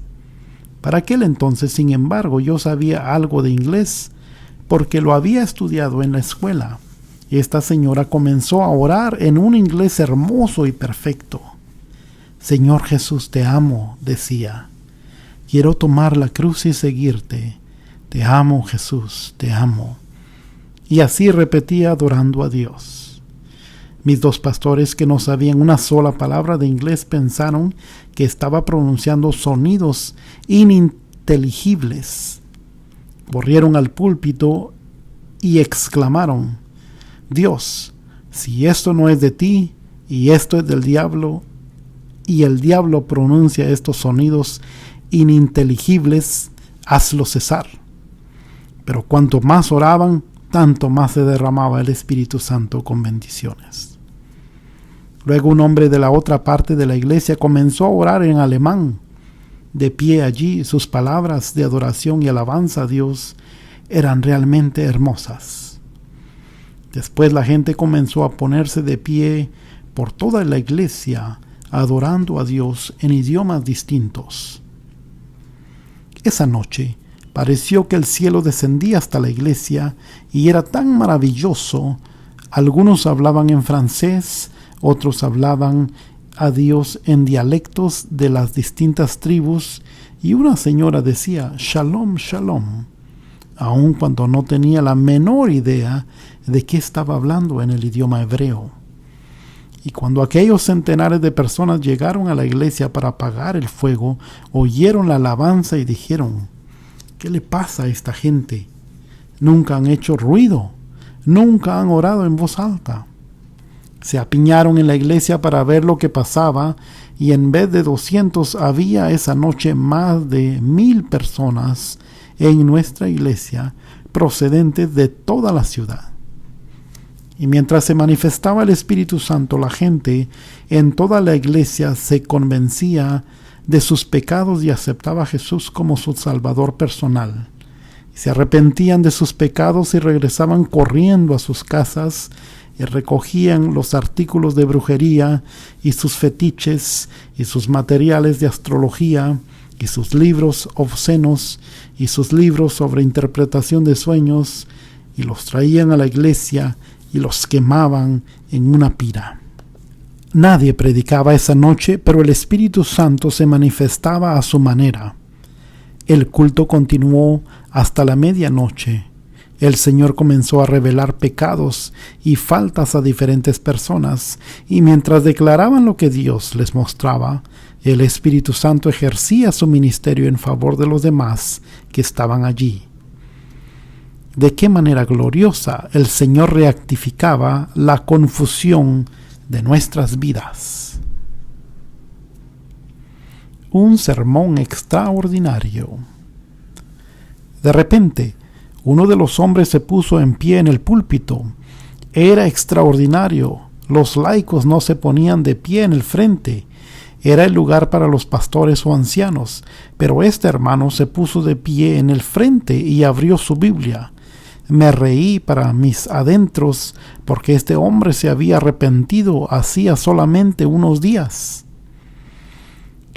Para aquel entonces, sin embargo, yo sabía algo de inglés porque lo había estudiado en la escuela. Esta señora comenzó a orar en un inglés hermoso y perfecto. Señor Jesús, te amo, decía. Quiero tomar la cruz y seguirte. Te amo, Jesús, te amo. Y así repetía adorando a Dios. Mis dos pastores, que no sabían una sola palabra de inglés, pensaron que estaba pronunciando sonidos ininteligibles. Corrieron al púlpito y exclamaron: Dios, si esto no es de ti y esto es del diablo, y el diablo pronuncia estos sonidos ininteligibles, hazlo cesar. Pero cuanto más oraban, tanto más se derramaba el Espíritu Santo con bendiciones. Luego un hombre de la otra parte de la iglesia comenzó a orar en alemán. De pie allí, sus palabras de adoración y alabanza a Dios eran realmente hermosas. Después la gente comenzó a ponerse de pie por toda la iglesia, adorando a Dios en idiomas distintos. Esa noche pareció que el cielo descendía hasta la iglesia y era tan maravilloso. Algunos hablaban en francés, otros hablaban a Dios en dialectos de las distintas tribus, y una señora decía Shalom, Shalom, aun cuando no tenía la menor idea de qué estaba hablando en el idioma hebreo. Y cuando aquellos centenares de personas llegaron a la iglesia para apagar el fuego, oyeron la alabanza y dijeron: ¿qué le pasa a esta gente? Nunca han hecho ruido, nunca han orado en voz alta. Se apiñaron en la iglesia para ver lo que pasaba, y en vez de 200 había esa noche más de 1000 personas en nuestra iglesia procedentes de toda la ciudad. Y mientras se manifestaba el Espíritu Santo, la gente en toda la iglesia se convencía de sus pecados y aceptaba a Jesús como su Salvador personal. Y se arrepentían de sus pecados y regresaban corriendo a sus casas y recogían los artículos de brujería y sus fetiches y sus materiales de astrología y sus libros obscenos y sus libros sobre interpretación de sueños, y los traían a la iglesia y los quemaban en una pira. Nadie predicaba esa noche, pero el Espíritu Santo se manifestaba a su manera. El culto continuó hasta la medianoche. El Señor comenzó a revelar pecados y faltas a diferentes personas, y mientras declaraban lo que Dios les mostraba, el Espíritu Santo ejercía su ministerio en favor de los demás que estaban allí. De qué manera gloriosa el Señor rectificaba la confusión de nuestras vidas. Un sermón extraordinario. De repente, uno de los hombres se puso en pie en el púlpito. Era extraordinario. Los laicos no se ponían de pie en el frente. Era el lugar para los pastores o ancianos, pero este hermano se puso de pie en el frente y abrió su Biblia. Me reí para mis adentros porque este hombre se había arrepentido hacía solamente unos días.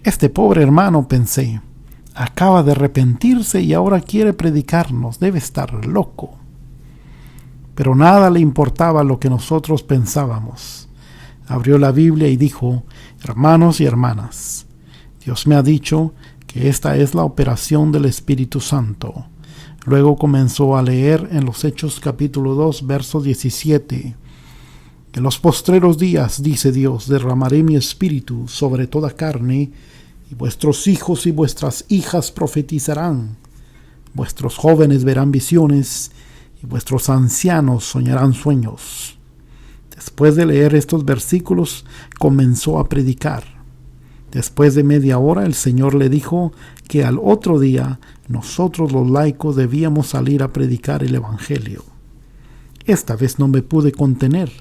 Este pobre hermano, pensé, acaba de arrepentirse y ahora quiere predicarnos. Debe estar loco. Pero nada le importaba lo que nosotros pensábamos. Abrió la Biblia y dijo: hermanos y hermanas, Dios me ha dicho que esta es la operación del Espíritu Santo. Luego comenzó a leer en los Hechos capítulo 2, verso 17. En los postreros días, dice Dios, derramaré mi espíritu sobre toda carne, y vuestros hijos y vuestras hijas profetizarán. Vuestros jóvenes verán visiones, y vuestros ancianos soñarán sueños. Después de leer estos versículos, comenzó a predicar. Después de media hora, el Señor le dijo que al otro día nosotros los laicos debíamos salir a predicar el Evangelio. Esta vez no me pude contener.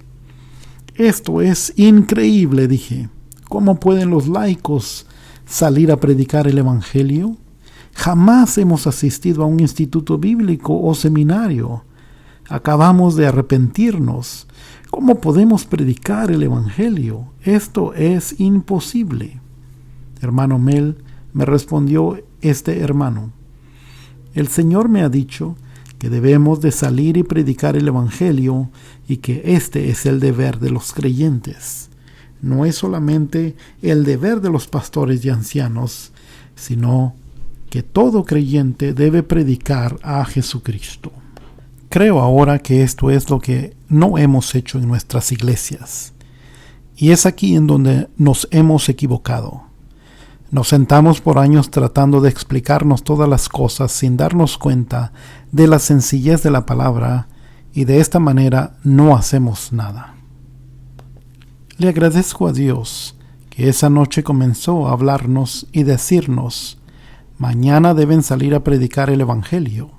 Esto es increíble, dije. ¿Cómo pueden los laicos salir a predicar el Evangelio? Jamás hemos asistido a un instituto bíblico o seminario. Acabamos de arrepentirnos. ¿Cómo podemos predicar el Evangelio? Esto es imposible. Hermano Mel, me respondió este hermano, el Señor me ha dicho que debemos de salir y predicar el Evangelio y que este es el deber de los creyentes. No es solamente el deber de los pastores y ancianos, sino que todo creyente debe predicar a Jesucristo. Creo ahora que esto es lo que no hemos hecho en nuestras iglesias. Y es aquí en donde nos hemos equivocado. Nos sentamos por años tratando de explicarnos todas las cosas sin darnos cuenta de la sencillez de la palabra, y de esta manera no hacemos nada. Le agradezco a Dios que esa noche comenzó a hablarnos y decirnos: mañana deben salir a predicar el Evangelio.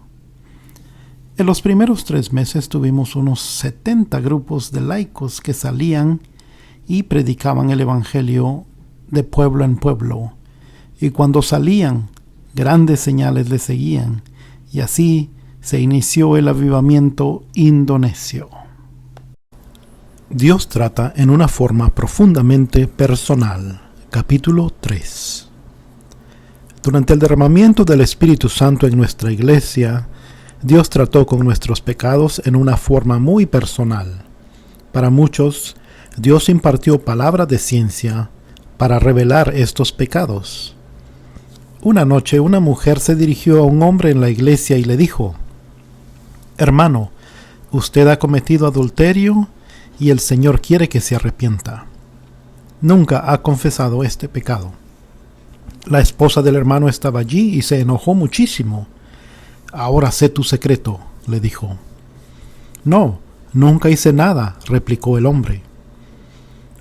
En los primeros 3 meses tuvimos unos 70 grupos de laicos que salían y predicaban el Evangelio de pueblo en pueblo, y cuando salían, grandes señales les seguían, y así se inició el avivamiento indonesio. Dios trata en una forma profundamente personal. Capítulo 3. Durante el derramamiento del Espíritu Santo en nuestra iglesia, Dios trató con nuestros pecados en una forma muy personal. Para muchos, Dios impartió palabra de ciencia para revelar estos pecados. Una noche una mujer se dirigió a un hombre en la iglesia y le dijo: hermano, usted ha cometido adulterio y el Señor quiere que se arrepienta. Nunca ha confesado este pecado. La esposa del hermano estaba allí y se enojó muchísimo. Ahora sé tu secreto, le dijo. No, nunca hice nada, replicó el hombre.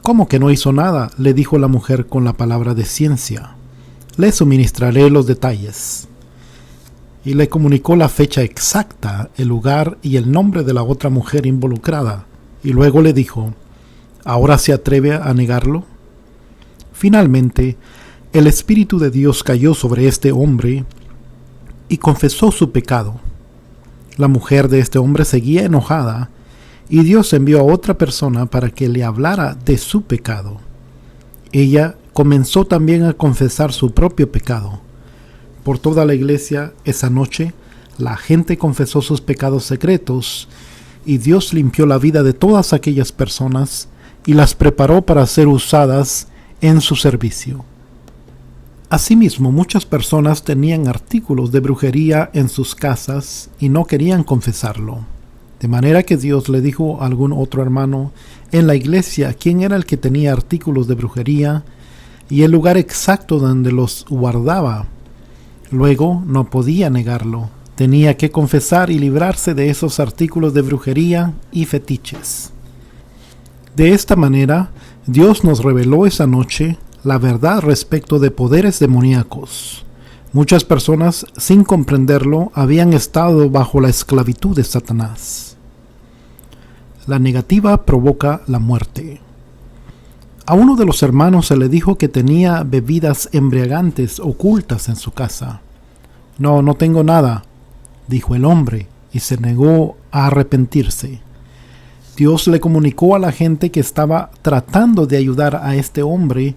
¿Cómo que no hizo nada?, le dijo la mujer con la palabra de ciencia. Le suministraré los detalles. y le comunicó la fecha exacta, el lugar y el nombre de la otra mujer involucrada, y luego le dijo: ¿ahora se atreve a negarlo? Finalmente, el Espíritu de Dios cayó sobre este hombre y confesó su pecado. La mujer de este hombre seguía enojada, y Dios envió a otra persona para que le hablara de su pecado. Ella comenzó también a confesar su propio pecado. Por toda la iglesia esa noche, la gente confesó sus pecados secretos, y Dios limpió la vida de todas aquellas personas y las preparó para ser usadas en su servicio. Asimismo, muchas personas tenían artículos de brujería en sus casas y no querían confesarlo. De manera que Dios le dijo a algún otro hermano en la iglesia quién era el que tenía artículos de brujería y el lugar exacto donde los guardaba. Luego no podía negarlo. Tenía que confesar y librarse de esos artículos de brujería y fetiches. De esta manera, Dios nos reveló esa noche la verdad respecto de poderes demoníacos. Muchas personas, sin comprenderlo, habían estado bajo la esclavitud de Satanás. La negativa provoca la muerte. A uno de los hermanos se le dijo que tenía bebidas embriagantes ocultas en su casa. No tengo nada, dijo el hombre, y se negó a arrepentirse. Dios le comunicó a la gente que estaba tratando de ayudar a este hombre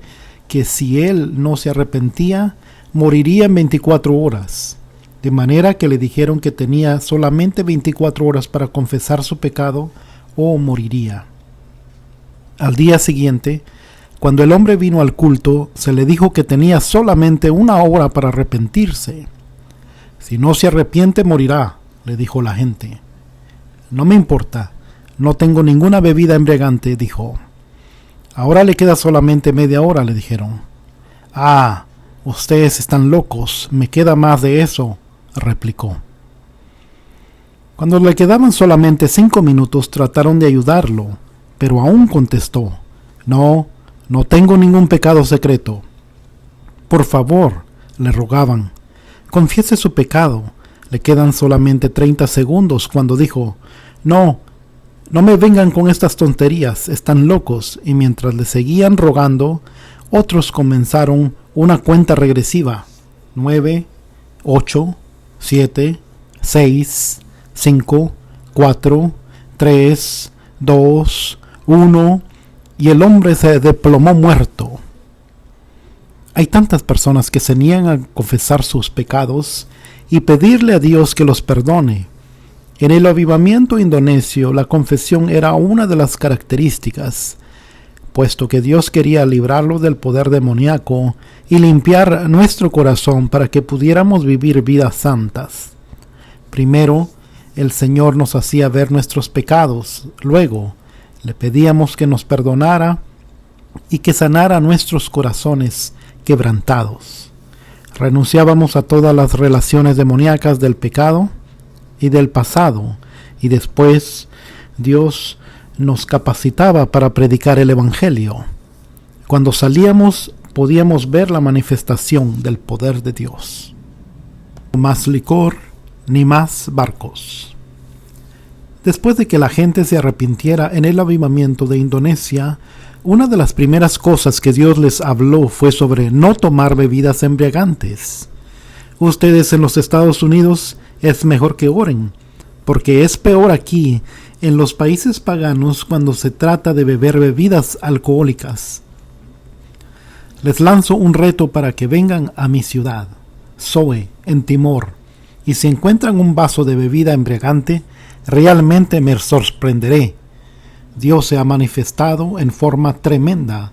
que si él no se arrepentía, moriría en 24 horas. De manera que le dijeron que tenía solamente 24 horas para confesar su pecado o moriría. Al día siguiente, cuando el hombre vino al culto, se le dijo que tenía solamente 1 hora para arrepentirse. Si no se arrepiente, morirá, le dijo la gente. No me importa, no tengo ninguna bebida embriagante, dijo. Ahora le queda solamente media hora, le dijeron. Ah, ustedes están locos, me queda más de eso, replicó. Cuando le quedaban solamente 5 minutos, trataron de ayudarlo, pero aún contestó: No tengo ningún pecado secreto. Por favor, le rogaban, confiese su pecado. Le quedan solamente 30 segundos cuando dijo: No me vengan con estas tonterías, están locos. Y mientras le seguían rogando, otros comenzaron una cuenta regresiva. 9, 8, 7, 6, 5, 4, 3, 2, 1, y el hombre se desplomó muerto. Hay tantas personas que se niegan a confesar sus pecados y pedirle a Dios que los perdone. En el avivamiento indonesio, la confesión era una de las características, puesto que Dios quería librarlo del poder demoníaco y limpiar nuestro corazón para que pudiéramos vivir vidas santas. Primero, el Señor nos hacía ver nuestros pecados. Luego, le pedíamos que nos perdonara y que sanara nuestros corazones quebrantados. Renunciábamos a todas las relaciones demoníacas del pecado y del pasado, y después Dios nos capacitaba para predicar el Evangelio. Cuando salíamos podíamos ver la manifestación del poder de Dios. No más licor ni más barcos. Después de que la gente se arrepintiera en el avivamiento de Indonesia, una de las primeras cosas que Dios les habló fue sobre no tomar bebidas embriagantes. Ustedes en los Estados Unidos es mejor que oren, porque es peor aquí en los países paganos cuando se trata de beber bebidas alcohólicas. Les lanzo un reto para que vengan a mi ciudad, Zoe, en Timor, y si encuentran un vaso de bebida embriagante, realmente me sorprenderé. Dios se ha manifestado en forma tremenda,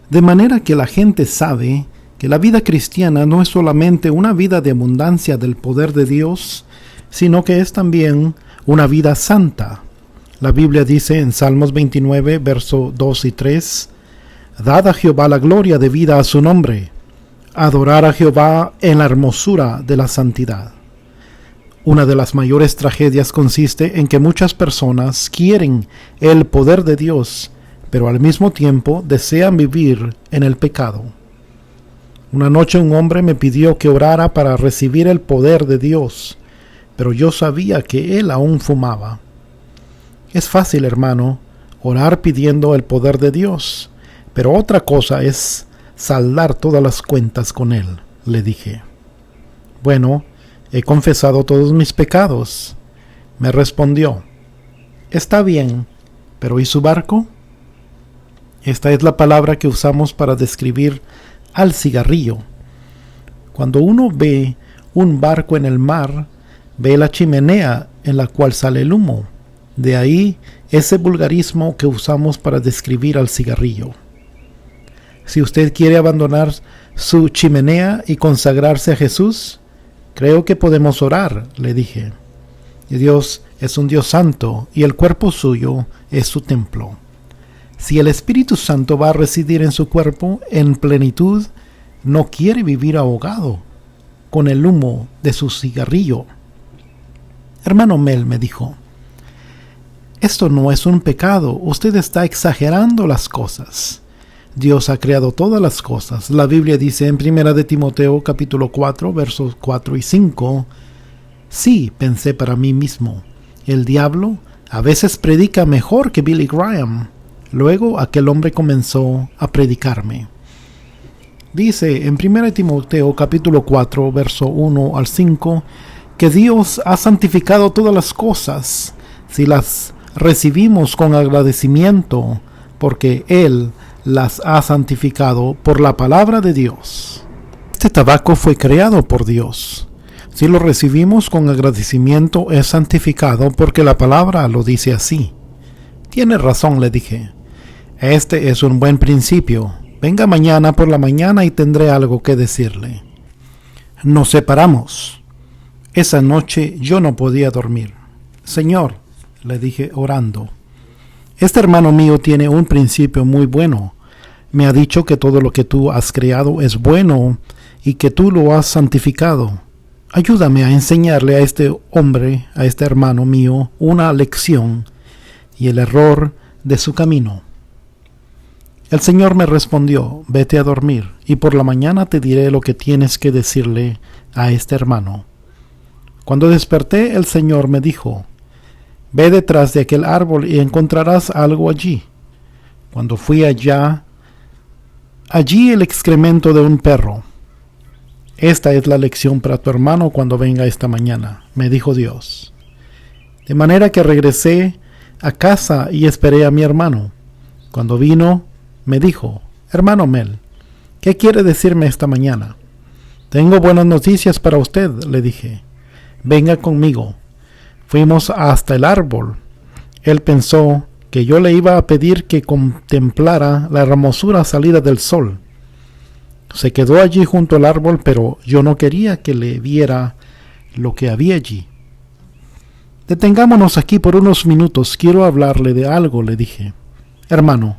de manera que la gente sabe que la vida cristiana no es solamente una vida de abundancia del poder de Dios, sino que es también una vida santa. La Biblia dice en Salmos 29, versos 2 y 3, Dad a Jehová la gloria debida a su nombre, adorar a Jehová en la hermosura de la santidad. Una de las mayores tragedias consiste en que muchas personas quieren el poder de Dios, pero al mismo tiempo desean vivir en el pecado. Una noche un hombre me pidió que orara para recibir el poder de Dios, pero yo sabía que él aún fumaba. Es fácil, hermano, orar pidiendo el poder de Dios, pero otra cosa es saldar todas las cuentas con él, le dije. Bueno, he confesado todos mis pecados. Me respondió, está bien, pero ¿y su barco? Esta es la palabra que usamos para describir al cigarrillo. Cuando uno ve un barco en el mar, ve la chimenea en la cual sale el humo. De ahí ese vulgarismo que usamos para describir al cigarrillo. Si usted quiere abandonar su chimenea y consagrarse a Jesús, creo que podemos orar, le dije. Y Dios es un Dios santo y el cuerpo suyo es su templo. Si el Espíritu Santo va a residir en su cuerpo en plenitud, no quiere vivir ahogado con el humo de su cigarrillo. Hermano Mel, me dijo, esto no es un pecado, usted está exagerando las cosas. Dios ha creado todas las cosas. La Biblia dice en 1 de Timoteo capítulo 4, versos 4 y 5, sí, pensé para mí mismo, el diablo a veces predica mejor que Billy Graham. Luego aquel hombre comenzó a predicarme. Dice en 1 Timoteo capítulo 4, verso 1 al 5, que Dios ha santificado todas las cosas si las recibimos con agradecimiento, porque Él las ha santificado por la palabra de Dios. Este tabaco fue creado por Dios. Si lo recibimos con agradecimiento, es santificado porque la palabra lo dice así. Tiene razón, le dije. Este es un buen principio. Venga mañana por la mañana y tendré algo que decirle. Nos separamos. Esa noche yo no podía dormir. Señor, le dije orando, este hermano mío tiene un principio muy bueno. Me ha dicho que todo lo que tú has creado es bueno y que tú lo has santificado. Ayúdame a enseñarle a este hombre, a este hermano mío, una lección y el error de su camino. El Señor me respondió, vete a dormir, y por la mañana te diré lo que tienes que decirle a este hermano. Cuando desperté, el Señor me dijo, ve detrás de aquel árbol y encontrarás algo allí. Cuando fui allí el excremento de un perro. Esta es la lección para tu hermano cuando venga esta mañana, me dijo Dios. De manera que regresé a casa y esperé a mi hermano. Cuando vino, me dijo, hermano Mel, ¿qué quiere decirme esta mañana? Tengo buenas noticias para usted, le dije. Venga conmigo. Fuimos hasta el árbol. Él pensó que yo le iba a pedir que contemplara la hermosura salida del sol. Se quedó allí junto al árbol, pero yo no quería que le viera lo que había allí. Detengámonos aquí por unos minutos. Quiero hablarle de algo, le dije. Hermano,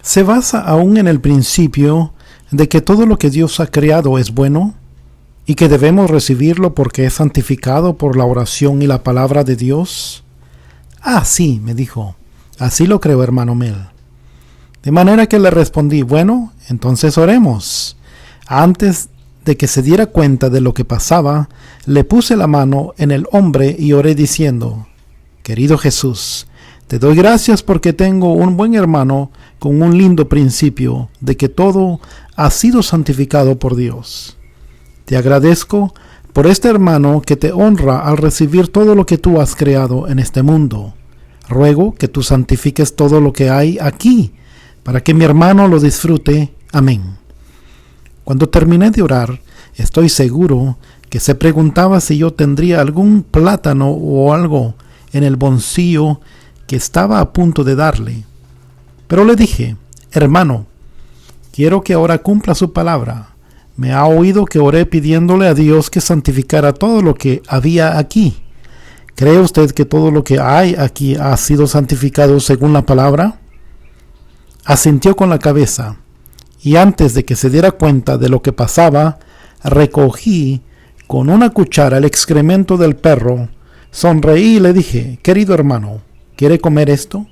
¿se basa aún en el principio de que todo lo que Dios ha creado es bueno y que debemos recibirlo porque es santificado por la oración y la palabra de Dios? Ah, sí, me dijo. Así lo creo, hermano Mel. De manera que le respondí, bueno, entonces oremos. Antes de que se diera cuenta de lo que pasaba, le puse la mano en el hombre y oré diciendo, querido Jesús, te doy gracias porque tengo un buen hermano con un lindo principio de que todo ha sido santificado por Dios. Te agradezco por este hermano que te honra al recibir todo lo que tú has creado en este mundo. Ruego que tú santifiques todo lo que hay aquí, para que mi hermano lo disfrute. Amén. Cuando terminé de orar, estoy seguro que se preguntaba si yo tendría algún plátano o algo en el bolsillo que estaba a punto de darle. Pero le dije, hermano, quiero que ahora cumpla su palabra. Me ha oído que oré pidiéndole a Dios que santificara todo lo que había aquí. ¿Cree usted que todo lo que hay aquí ha sido santificado según la palabra? Asintió con la cabeza, y antes de que se diera cuenta de lo que pasaba, recogí con una cuchara el excremento del perro, sonreí y le dije, querido hermano, ¿quiere comer esto?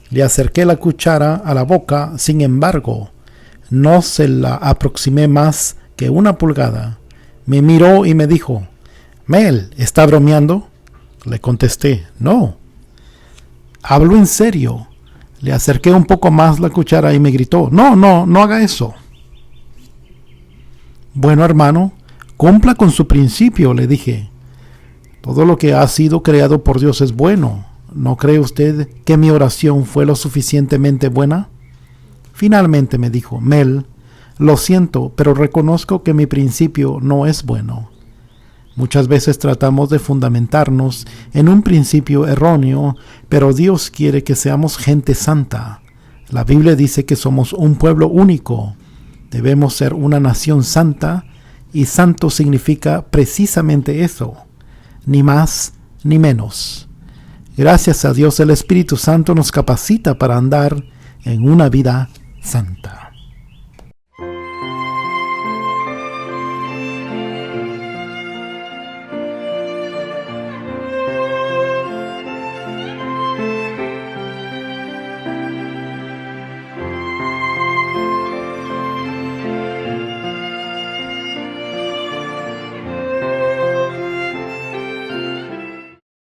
Le acerqué la cuchara a la boca, sin embargo, No se la aproximé más que 1 pulgada. Me miró y me dijo: «Mel, ¿está bromeando?». Le contesté: «No». «Hablo en serio». Le acerqué un poco más la cuchara y me gritó: no haga eso». «Bueno, hermano, cumpla con su principio», le dije. «Todo lo que ha sido creado por Dios es bueno. ¿No cree usted que mi oración fue lo suficientemente buena?». Finalmente me dijo: «Mel, lo siento, pero reconozco que mi principio no es bueno». Muchas veces tratamos de fundamentarnos en un principio erróneo, pero Dios quiere que seamos gente santa. La Biblia dice que somos un pueblo único. Debemos ser una nación santa, y santo significa precisamente eso, ni más ni menos. Gracias a Dios, el Espíritu Santo nos capacita para andar en una vida santa.